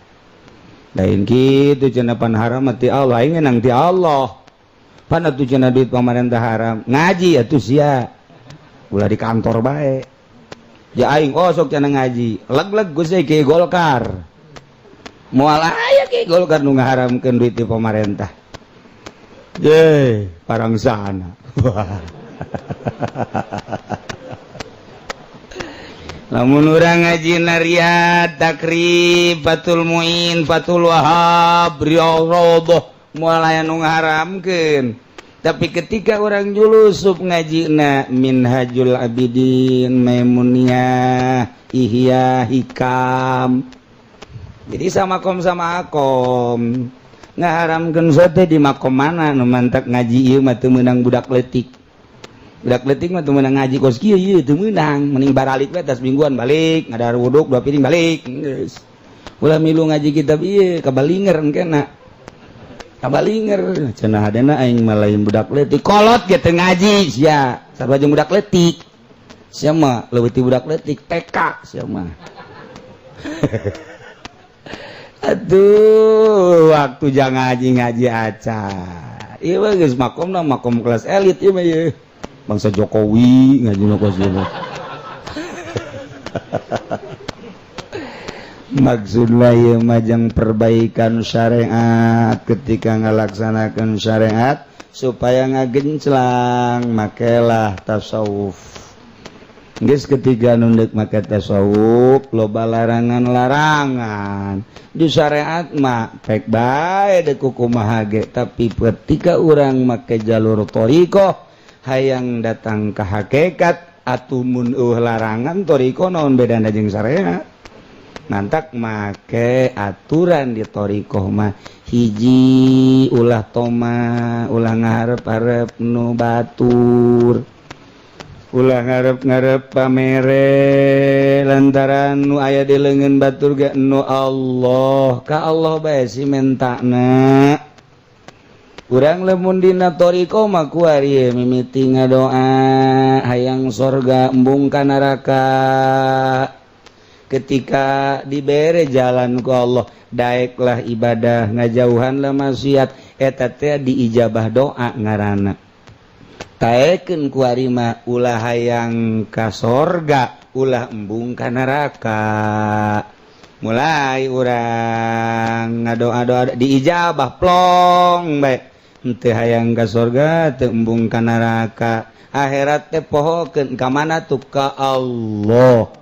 lain kitu cenah pan haram ti Allah aing nang ti Allah pan atuh cenah duit pemerintah haram ngaji atuh sia ulah di kantor bae ya aing sok cenah ngaji leg-leg Gusti Ki Golkar moal aya Ki Golkar nu ngaharamkeun duit ti pemerintah ye parang sana lamun urang ngaji Riyad Takrib Fathul Muin Fathul Wahhab Riyadhah moal aya nu ngaharamkeun tapi ketika orang julusup ngajina Minhajul Abidin Maimuniyah Ihya Hikam jadi sama akom ngaharamkeun sote di makom mana nu mantak ngaji ieu mah teu meunang budak leutik mah teu meunang ngaji kos kieu ieu teu meunang mending baralik we tas mingguan balik ngadar wuduk 2 piring balik geus ulah milu ngaji kitab ieu kabalinger engkena kabalinger cenah hadena aing mah lain budak leutik kolot ge teu ngaji sia sabaraha jeung budak leutik sia mah leuwih ti budak leutik TK sia mah aduh waktu jang ngaji acan ieu mah geus makomna makom kelas elit ieu mah ieu bangsa Jokowi ngajina ku sia maksudna ieu majang perbaikan syariat ketika ngalaksanakeun syariat supaya ngagenclang makelah tasawuf geus ketika nunduk make tasawuf loba larangan-larangan di syariat mah pek bae deuk kumaha ge tapi ketika urang make jalur thariqah hayang datang ka hakikat atuh mun larangan thariqah naon bedana jeung syariat nantak make aturan di thariqah mah hiji ulah toma ulah ngarep-arep nu batur ulah ngarep-ngarep pamere lantaran nu aya di leungeun batur ge nu Allah ka Allah bae si mentana urang lamun dina thariqah mah kuari mimiti ngadoa hayang sorga embung ka neraka ketika dibere jalan ku Allah daeklah ibadah ngajauhanlah maksiat eta teh diijabah doa ngaranna taekeun ku ari mah ulah hayang ka sorga ulah embung ka neraka mulai urang ngadoa-doa diijabah plong bae henteu hayang ka sorga teu embung ka neraka akhirat teh pohokeun ka mana tuh ka Allah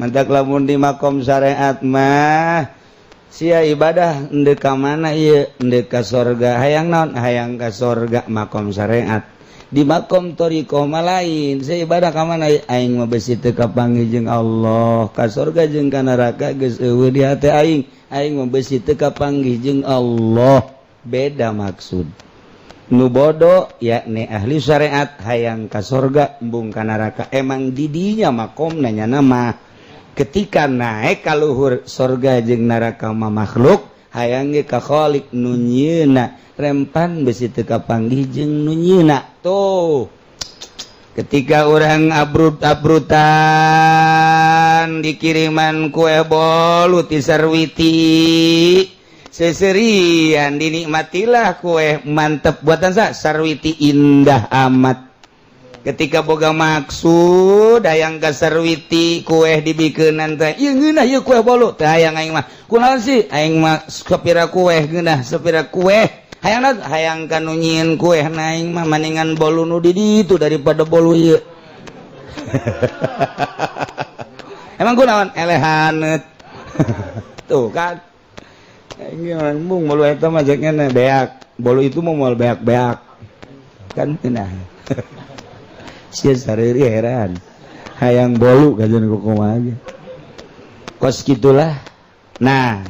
mantak lamun di makom syariat mah sia ibadah endeu ka mana ieu endeu ka sorga hayang naon hayang ka sorga makom syariat di makom thariqah mah lain sia ibadah ka mana aing mah besi teu kapanggih jeung Allah ka sorga jeung ka neraka geus eueuh di hate aing mah besi teu kapanggih jeung Allah beda maksud nu bodoh yakni ahli syariat hayang ka sorga embung ka neraka emang di dinya makomna nya mah ketika naik ka luhur sorga jeung neraka mah makhluk hayang ge ka khaliq nu nyieuna rempan besi teu kapanggih jeung nu nyieuna tuh ketika urang abrut-abrutan dikiriman kue bolu ti Sarwiti seserian dinikmatilah kue mantep buatan Sarwiti indah amat ketika boga maksud hayang ka Sarwiti kue dibikeunan teh ieu ngeunah ieu kue bolu teh hayang aing mah kunaon sih aing mah sapira kue ngeunah sapira kue hayang ka nu nyieun kue aing mah maningan bolu nu di ditu daripada bolu ieu emang kunaon elehaneut tuh kan aing mung bolu eta mah jeung beak bolu itu mah moal beak-beak kan cenah sia sariri heran hayang bolu kajian kukumaha aja kos gitulah nah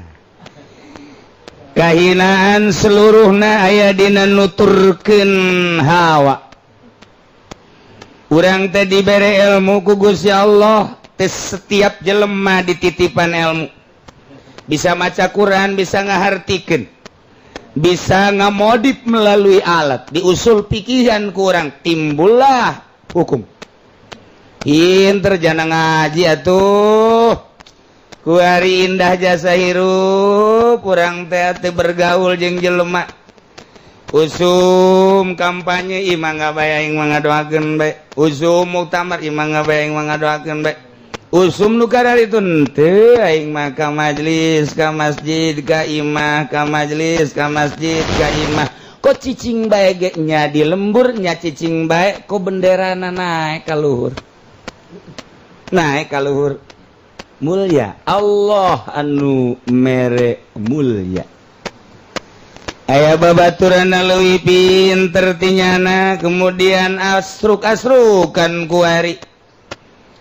kahinaan seluruhna aya dina nuturkeun hawa urang teh dibere ilmu ku Gusti Allah teh setiap jelema dititipan ilmu bisa maca Quran bisa ngahartikeun bisa ngamodif melalui alat di usul pikihan kurang timbullah hukum pinter jana ngaji atuh ku hari indah jasa hirup kurang teh bergaul jeung jelema usum kampanye imah ngabaya aing ngadoakeun bae usum muktamar imah ngabaya aing ngadoakeun bae usum nu kadar itu teu aing mah ka majelis ka masjid ka imah ka majelis ka masjid ka imah kok cicing bae ge nya di lembur nya cicing bae kok benderana naik ka luhur mulia Allah anu mere mulia aya babaturan leuwih pinter tinyana kemudian asruk-asrukan ku ari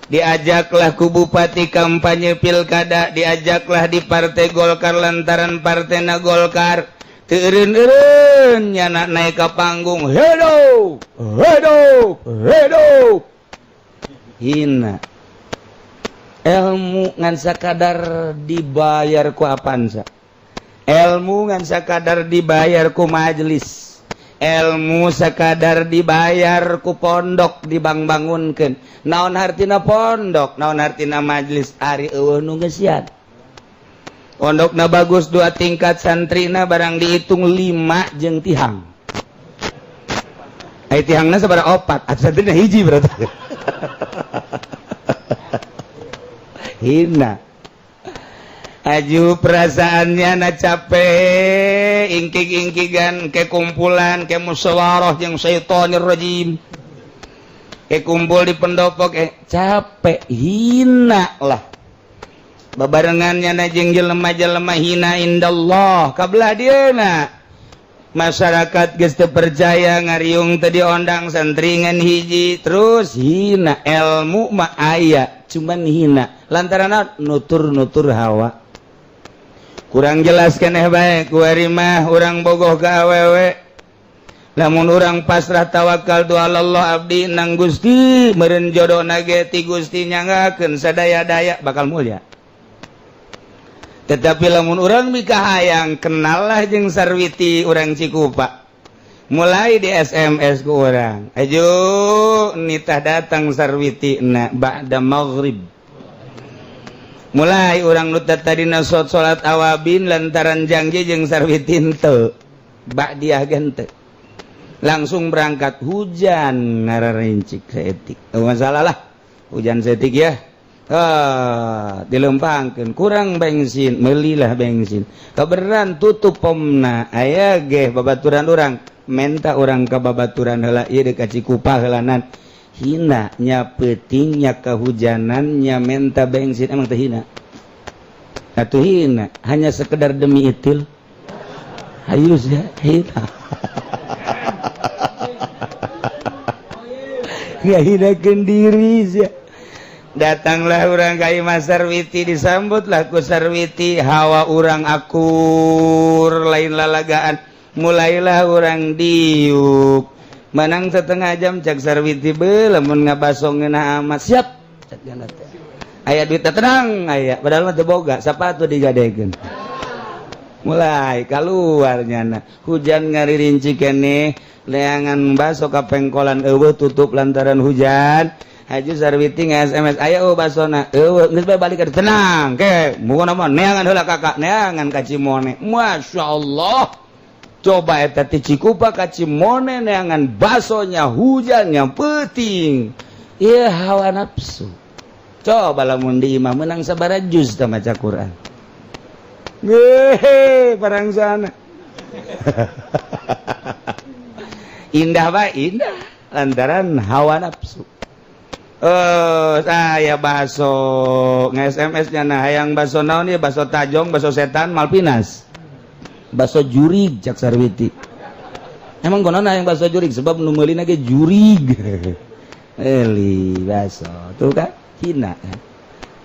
diajaklah ku bupati kampanye pilkada diajaklah di partai Golkar lantaran partena Golkar teureun-eureun nyana naik ka panggung hedo hina ilmu ngan sakadar dibayar ku apansa ilmu ngan sakadar dibayar ku majelis, ilmu sakadar dibayar ku pondok dibang-bangunkeun. Naon hartina pondok, naon hartina majelis, ari eueuh nu geus siap. Pondokna bagus 2 tingkat, santrina barang dihitung 5 jeung tihang. Ai tihangna sabaraha 4, santrina hiji berarti. Hina. Aju perasaannya na capek, ingkig-ingkigan ke kumpulan, ke musyawarah yang syaitanir rajim, ke kumpul di pendopo, capek, hina lah. Babarengannya na jeung jelema-jelema hina indallah, kabelah dieuna. Masyarakat geus teu percaya ngariung teu diondang santringan hiji, terus hina ilmu mah aya, cuman hina. Lantaran nutur-nutur hawa. Kurang jelas keneh bae ku ari mah urang bogoh ka awewe. Lamun urang pasrah tawakal tu Allah abdi nang Gusti, meureun jodohna ge ti Gusti nyanggakeun sadaya-daya bakal mulya. Tetapi lamun urang mikah hayang kenal lah jeung sarwiti urang Cikupa. Mulai di SMS ku urang. Ajo nitah datang sarwitina ba'da maghrib. Mulai orang nutat tadina salat awabin lantaran janji jeung sarwitin teu ba'diah gente langsung berangkat hujan ngararincik saeutik masalah lah hujan saeutik ya dilempangkeun kurang bensin meuli lah bensin kabeneran tutup pomna aya ge babaturan urang menta urang ka babaturan heula ieu deuk ka Cikupa heulanan hina nya peuting nya kehujanan nya menta bensin emang teu hina atuh hina hanya sekedar demi itil hayus ya hina ngahinakeun diri ya. Datanglah urang ka Imah Sarwiti disambutlah ku Sarwiti hawa urang akur lain lalagaan mulailah urang diuk manang setengah jam cak Sarwiti be lamun ngabasongeun amat siap cak jana teh aya duit tenang aya padahal mah teu boga sapatu digadekeun mulai kaluar nyana hujan ngaririnci keneh leangan baso ka pengkolan eueuh tutup lantaran hujan Haji Sarwiti nge-SMS aya basona eueuh geus bae balik tenang ke muga mah neangan heula kakak neangan ka Cimone masyaallah. Coba eta ti Cikupa ka Cimone neangan basonya hujan yang penting. Ieu hawa nafsu. Coba lamun di imah menang sabaraha juz tah maca Quran. Gehe parang sana. Indah bae indah lantaran hawa nafsu. Saya baso nge-SMS-nya nah hayang baso naon ieu baso tajong baso setan malpinas. Baso jurig cak Sarwiti emang konona yang baso jurig sebab nu meulina ge jurig eli baso tuh kan hina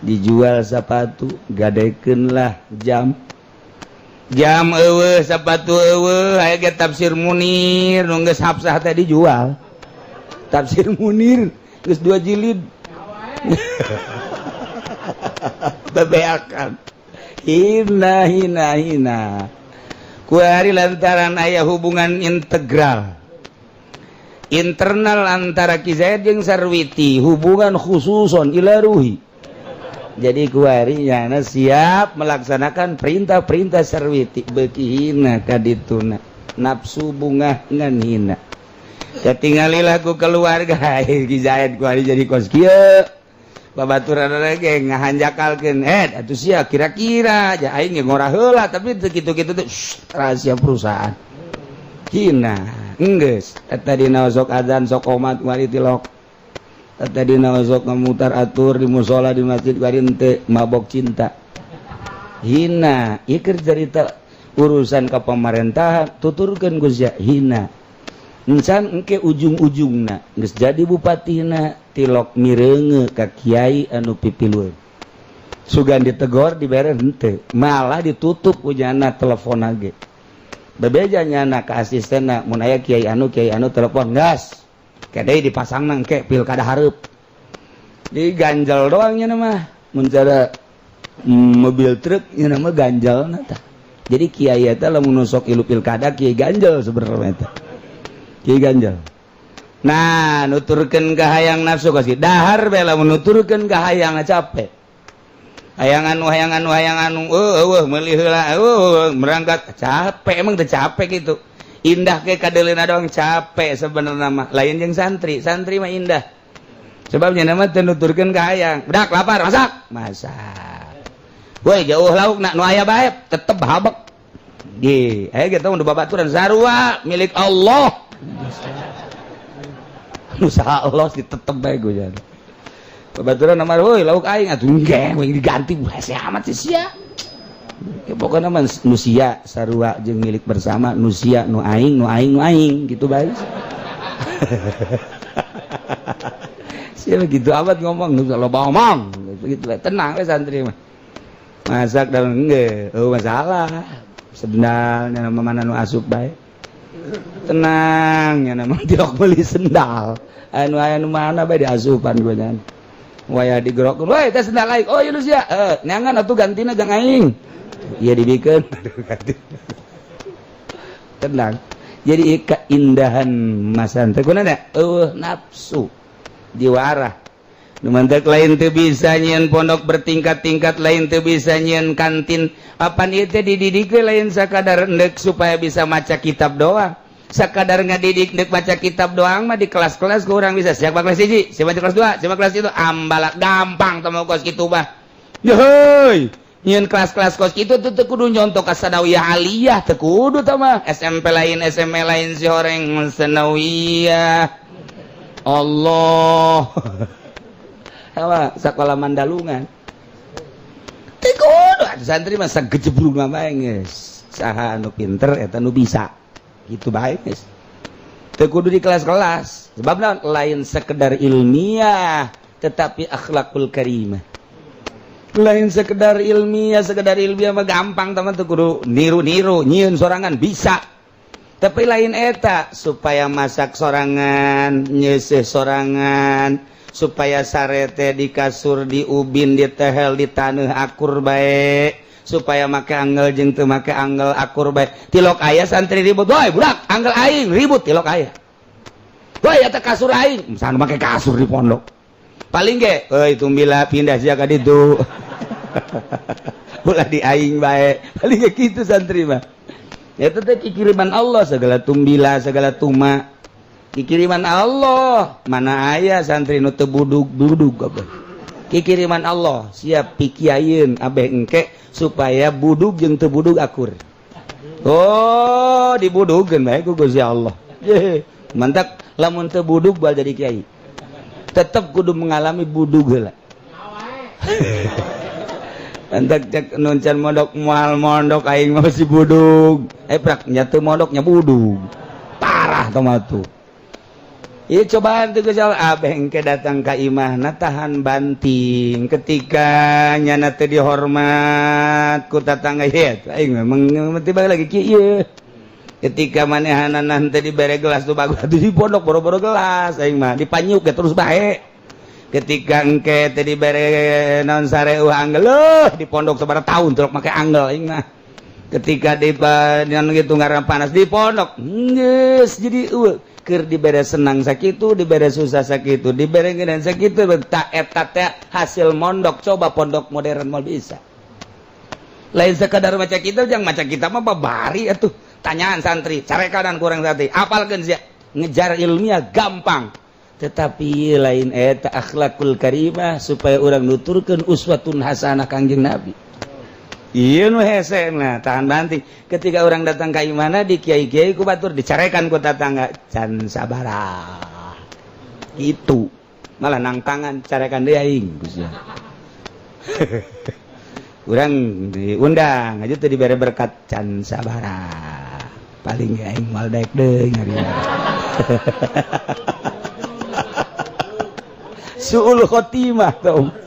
dijual sepatu gadekeun lah jam eueuh sepatu eueuh aya ge tafsir Munir nu geus hafsah teh dijual tafsir Munir geus 2 jilid bebeakan hina kuari lantaran aya hubungan integral internal antara Ki Zaid jeung Sarwiti hubungan khususon ila ruhi jadi kuari nyana siap melaksanakan perintah-perintah Sarwiti beuki hina ka dituna nafsu bunga ngan hina katinggalilah ku keluarga Ki Zaid kuari jadi kos kieu babaturan ge ngahanjakalkeun atuh sia kira-kira ja aing ge ngorah heula tapi teu kitu-kitu teh rahasia perusahaan hina enggeus eta dina sok adzan sok qomat kuari tilok eta dina sok ngamutar atur di mushola di masjid kuari henteu mabok cinta hina ieu keur carita urusan ka pamerintahan tuturkeun Gus ya hina encan engke ujung-ujungna geus jadi bupatina tilok mireunge ka kiai anu pipilueun sugan ditegor dibere henteu malah ditutup ujana telepon ge bebeja nyana ka asistenna mun aya kiai anu telepon gas kedai dipasangna engke pilkada hareup diganjel doang nya mah mun cara mobil truk nya mah ganjalna tah Jadi kiai eta lamun nusok ilu pilkada kiai ganjel sebenarnya eta. Kiai ganjel. Nah, nuturkeun ka hayang nafsu kasih dahar bae lamun nuturkeun ka hayang capek. Hayang anu meuli heula merangkat capek emang teu capek gitu. Indah ke kadeleuna doang capek sebenarnya mah. Lain jeung santri mah indah. Sebabnya nama teu nuturkeun ka hayang. Budak lapar masak. Woi jauh lauk nak nu aya bae tetep habek. Ge, aya kita udah babaturan sarua milik Allah. Nusa Allah si tetep bae gue jadi. Babaturan nomor woi lauk aing atuh engke we diganti hese amat sih sia. Ya pokona mah nu sia sarua jeung milik bersama nu sia nu aing gitu bae. Sia begitu amat ngomong nu loba omong begitu tenang we santri mah. Masak dalam enggak, masalah. Sebenarnya nama mana nu asup baik. Tenang, ya nama tidak beli sendal. Anu aya nu mana bae diasupan gue nyan. Waya digerokkeun, "Woi, teh sendal aing." "Oh, ieu sia." Neangan atuh gantina jeung aing. Iya dibikeun. Tenang. Jadi keindahan masan teh kunaon nafsu jiwarah. Numantek lain teu bisa nyieun pondok bertingkat-tingkat, lain teu bisa nyieun kantin. Papan ieu teh dididikeun lain sakadar endek supaya bisa maca kitab doang. Sakadar ngadidik endek maca kitab doang mah di kelas-kelas kurang bisa. Siapa kelas 1? Siapa kelas 2? Siapa kelas itu? Ambalak gampang teh mau kos kitu mah. Yeuy, nyieun kelas-kelas kos kitu teh teu kudu nyontok ka sanawiyah aliyah, teu kudu teh mah. SMP lain, SMA lain si horeng sanawiyah. Allah. Apa sekolah Mandalungan tekudu santri masa gejeblung mah geus saha anu pinter eta nu bisa gitu bae geus teu kudu di kelas-kelas sebab lain sekedar ilmiah tetapi akhlakul karimah lain sekedar ilmiah mah gampang teman teu kudu niru-niru nyieun sorangan bisa tapi lain eta supaya masak sorangan nyeuseuh sorangan supaya sarete di kasur di ubin di tehel di taneuh akur bae supaya make anggel jeung teu make anggel akur bae tilok aya santri ribut woi budak anggel aing ribut tilok aya woi eta kasur aing misalna make kasur di pondok paling ge euy tumbila pindah sia ka ditu ulah di aing bae paling ge kitu santri mah eta teh kiriman Allah segala tumbila segala tuma kikiriman Allah mana aya santri nu teu budug apa kikiriman Allah siap pikiayeun abeh engke supaya budug jeung teu budug akur oh dibudugkeun bae ku Gusti Allah mantap lamun teu budug bae jadi kiai tetep kudu mengalami budug heula antak cek nuncan mondok moal mondok aing masih budug prak nya teu mondok nya budug parah tah tuh. Iya cobaan tuh Gusti abeh engke datang ka imahna tahan banting ketika nyana teu dihormat ku tatangga ieu aing memang tiba lagi kieu ketika manehana teh dibere gelas tuh bagus di pondok boro-boro gelas aing mah dipanyuk ge terus bae ketika engke teh dibere naon sareuh anggel di pondok sabaraha taun terus make anggel aing mah ketika di dan gitu ngaran panas di pondok geus jadi keur dibere senang sakitu dibere susah sakitu dibere geunaan sakitu tak eta teh hasil mondok coba pondok modern mau bisa lain sekadar maca kitab jeung maca kitab mah babari atuh tanyaan santri carekan kurang santri apalkeun sia ngejar ilmiah gampang tetapi lain eta akhlakul karimah supaya urang nuturkeun uswatun hasanah Kangjeng Nabi. Iya nu hese nah tahan banting ketika orang datang ka imana di kiai-kiai ku batur dicarekan ku tatangga can sabaraha itu malah nang tangan carekan deui aing Gusti urang diundang aja teh dibere berkat can sabaraha paling aing moal daek deui ngari suul khotimah tong.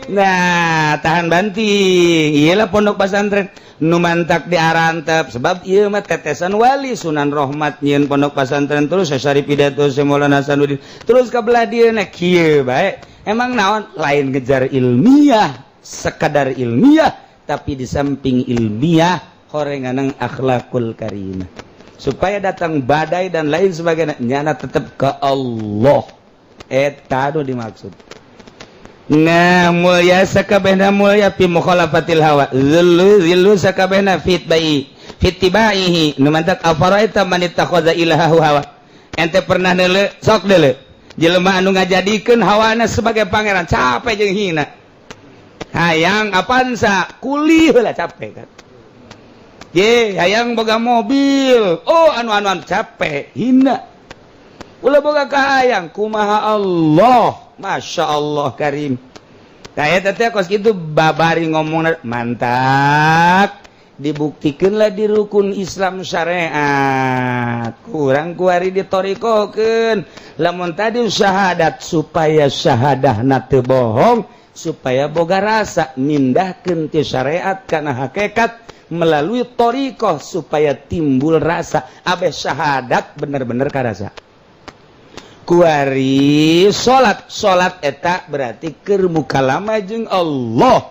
Nah tahan banting iyalah pondok pesantren nu mantak diarantep sebab ieu mah tetesan wali Sunan Rohmat nyieun pondok pesantren terus sasari pidato Maulana Hasanuddin terus ka belah dieuna kieu bae emang naon lain ngejar ilmiah sekadar ilmiah tapi di samping ilmiah horenganang akhlakul karimah. Supaya datang badai dan lain sebagainya nyana tetap ke Allah. Eta nu dimaksud. Nah mulia sakabehna mulia fi mukhalafatil hawa. Zillu sakabehna fitibaihi. Numantak afaraita man ittakhadha ilahahu hawa. Ente pernah neuleuh sok deuleuh. Jelema anu ngajadikeun hawana sebagai pangeran capek jeung hina. Hayang apaan sa kuli heula capek kan. Ye hayang boga mobil. Oh anu capek hina. Ulah boga kahayang kumaha Allah. Masya Allah karim. Kayak teh kos kitu babari ngomong mantap. Dibuktikanlah di rukun Islam syariat. Kurang kuari ditorikokeun. Lamun tadi syahadat supaya syahadahna teu bohong, supaya boga rasa mindahkeun ti syariat kana hakikat melalui torikoh supaya timbul rasa abeh syahadat bener-bener karasa. Kuari salat eta berarti keur mukalama jeung Allah.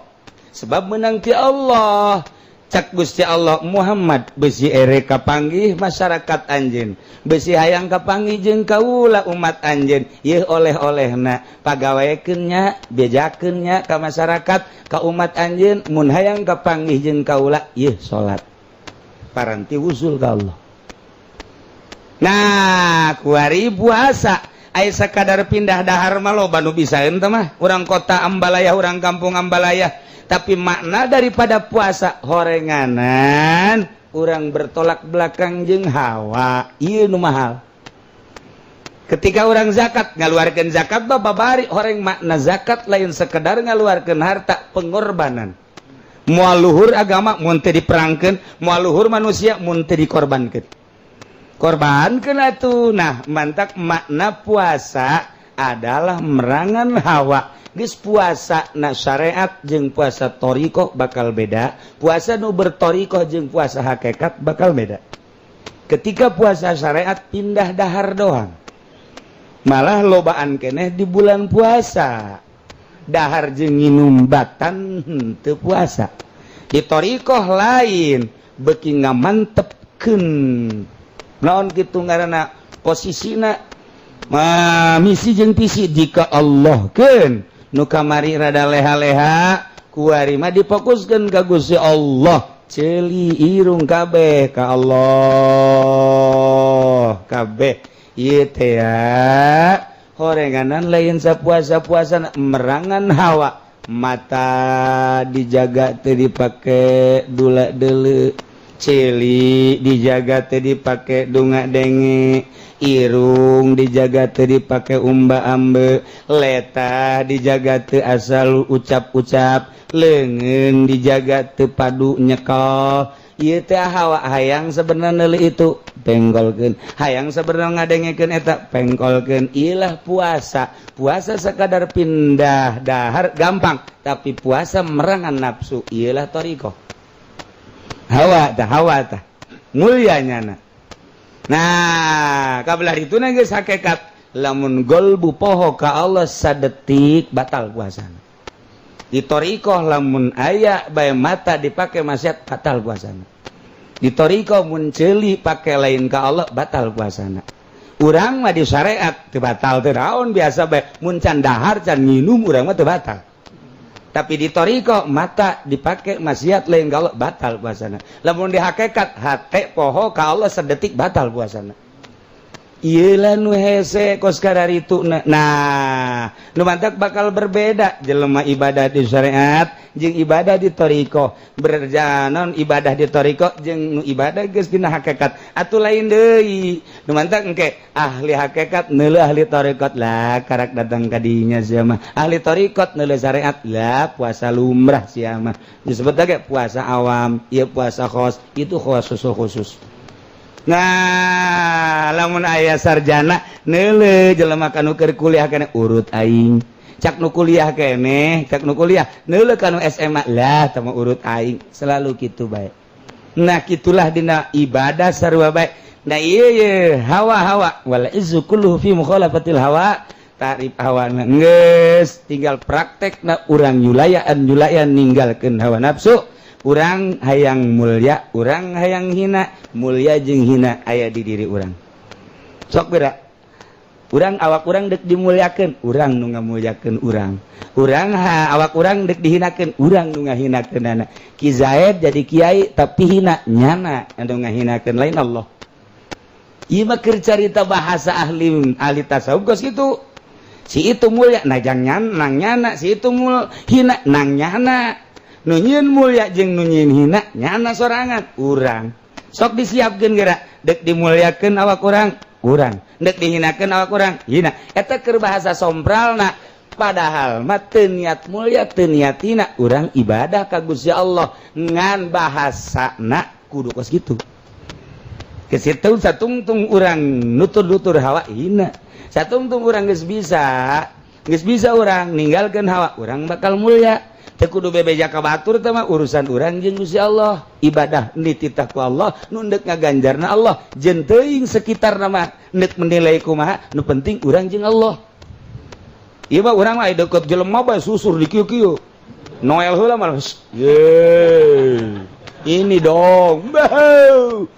Sebab menang ti Allah. Cak Gusti Allah Muhammad besi ere kapanggih masyarakat anjeun. Besi hayang kapanggih jeung kaula umat anjeun. Yeuh oleh-olehna pagawekeun nya, bejakeun nya ka masyarakat, ka umat anjeun mun hayang kapanggih jeung kaula yeuh salat. Paranti usul ka Allah. Nah, kuari puasa aya sakadar pindah dahar mah loba nu bisaeun teh mah. Urang kota Ambalaya, urang kampung Ambalaya. Tapi makna daripada puasa horenganan urang bertolak belakang jeung hawa. Ieu nu mahal. Ketika urang zakat ngaluarkeun zakat babari horeng makna zakat lain sekedar ngaluarkeun harta pengorbanan. Moal luhur agama mun teu diperangkeun, moal luhur manusia mun teu dikorbankeun. Korbankeun atuh. Nah, mantak makna puasa adalah merangan hawa. Geus puasa na syariat jeung puasa torikoh bakal beda. Puasa nu bertorikoh jeung puasa hakikat bakal beda. Ketika puasa syariat pindah dahar doang. Malah lobaan keneh di bulan puasa. Dahar jeung nginum batan teu puasa. Di torikoh lain beuki ngamantepkeun. Naon kitu ngaranna posisina misi jeung pisi jika Allah keun nu kamari rada leha-leha kuari mah difokuskeun ka Gusti Allah ceuli irung kabeh ka Allah kabeh ieu teh ya horenganan lain sapuasa-puasana merangan hawa mata dijaga teu dipake dula deuleu ceuli dijaga teu dipake dungak denge irung dijaga teu dipake umba ambe leta dijaga teu asal ucap-ucap leungeun dijaga teu padu nyekel ieu teh hawa hayang sabenerna neuleuh itu penggolkeun hayang sabenerna ngadengekeun eta pengkolkeun ieulah puasa sakadar pindah dahar gampang tapi puasa merangan nafsu ieulah thariqah hawa tah mulyanyana. Nah, kabelah itu geus hakikat lamun golbu poho ka Allah sadetik batal puasana. Di thariqah lamun aya bae mata dipake maksiat batal puasana. Di thariqah mun ceuli pake lain ka Allah batal puasana. Urang mah di syariat teu batal teu naon biasa bae mun can dahar can nginum urang mah teu batal. Tapi di thariqah mata dipake maksiat lain ka Allah batal puasana. Lamun di hakikat hate poho ka Allah sadetik batal puasana. Ieu lah nu hese kos kadarituna. Nah, nu mantak bakal berbeda jelema ibadah di syariat jeung ibadah di thariqah. Berjalan ibadah di thariqah jeung nu ibadah geus dina hakikat. Atuh lain deui. Nu mantak engke ahli hakikat neuleuh ahli thariqat lah karak datang ka dinya sia mah. Ahli thariqat neuleuh syariat lah puasa lumrah sia mah. Disebut ge puasa awam, ieu puasa khos, itu khusus. Nah, lamun aya sarjana neuleuh jelema kanu keur kuliah keneh urut aing. Cak nu kuliah keneh, cak nu kuliah neuleuh kanu SMA lah tah urut aing. Selalu kitu bae. Nah, kitulah dina ibadah sarua bae. Nah, ieu hawa-hawa wal izzu kulluhu fi mukhalafatil hawa. Tarif hawana geus tinggal praktekna urang nyulayan ninggalkeun hawa nafsu. urang hayang mulya urang hayang hina mulya jeung hina aya di diri urang sok beda urang awak urang dek dimulyakeun urang nu ngamulyakeun urang awak urang dek dihinakeun urang nu ngahinakeunana Ki Zaid jadi kiai tapi hina nyana anu ngahinakeun lain Allah ieu mah keur carita bahasa ahli tasawuf geus kitu si itu mulya najang nang nyana si itu hina nang nyana nu nyieun mulya jeung nu nyieun hina nyana sorangan urang sok disiapkeun geura dek dimulyakeun awak urang dek dihinakeun awak urang hina eta keur bahasa sompralna padahal mah teu niat mulya teu niat hina urang ibadah ka Gusti Allah ngan bahasana kudu kos kitu kesitu satungtung urang nutur-nutur hawa hina satungtung urang geus bisa urang ninggalkeun hawa urang bakal mulya teu kudu bebeja ka batur teh mah urusan urang jeung Gusti Allah ibadah dititah ku Allah nu endek ngaganjarna Allah jeung teuing sekitarna mah endek menilai kumaha nu penting urang jeung Allah ieu mah urang mah deukeut jelema bae susur di kieu-kieu Noel heula mah ini dong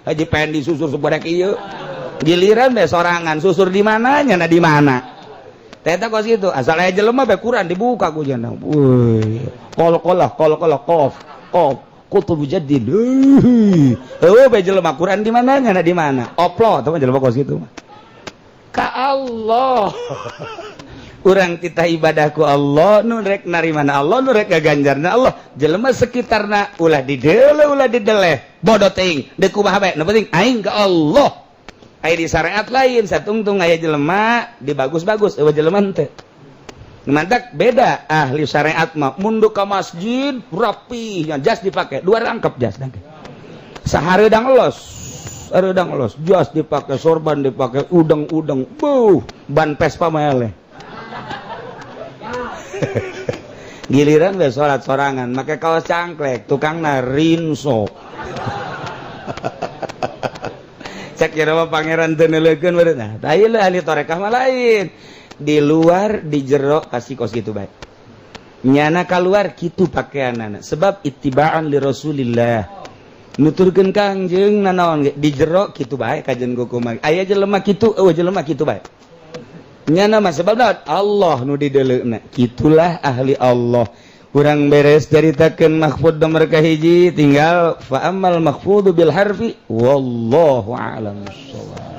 Haji Pendi susur sebadak ieu giliran bae sorangan susur di mana nyana di mana Teta kos gitu, asal aja jelema bae Quran dibuka ku jana. Woi, qol-qolah qof, kutub jaddid. Bae jelema Quran di mana nyana di mana? Oplo, teman jelema kos gitu mah. Ka Allah. Urang kita ibadah ku Allah, nu rek narimana Allah, nu rek gaganjarna Allah. Jelema sekitarna ulah dideleh, bodoh teuing, deuk kumaha bae, nu penting aing ka Allah. Aya di syariat lain satungtung aya jelema di bagus-bagus eueuh jelema teu mantak beda ahli syariat mah mundu ka masjid rapi nya jas dipake 2 rangkep jas dangke sahareudang elos jas dipake sorban dipake udeng-udeng ban Vespa mah eleh giliran we salat sorangan make kaos cangklek tukangna rinso cek kira mah pangeran teu neuleukeun beureut nah tah ieu ahli tarekah mah lain di luar di jero kasih kos gitu bae nyana kaluar kitu pakaianana sebab ittiba'an li Rasulillah nuturkeun Kangjeng nanaon ge di jero kitu bae kajen kumaha aya jelema kitu eueuh jelema kitu bae nyana mah sebab naon Allah nu dideleukna kitulah ahli Allah kurang beres ceritakeun mahfud nomor kahiji tinggal fa ammal mahfudu bil harfi wallahu a'lam bissawab.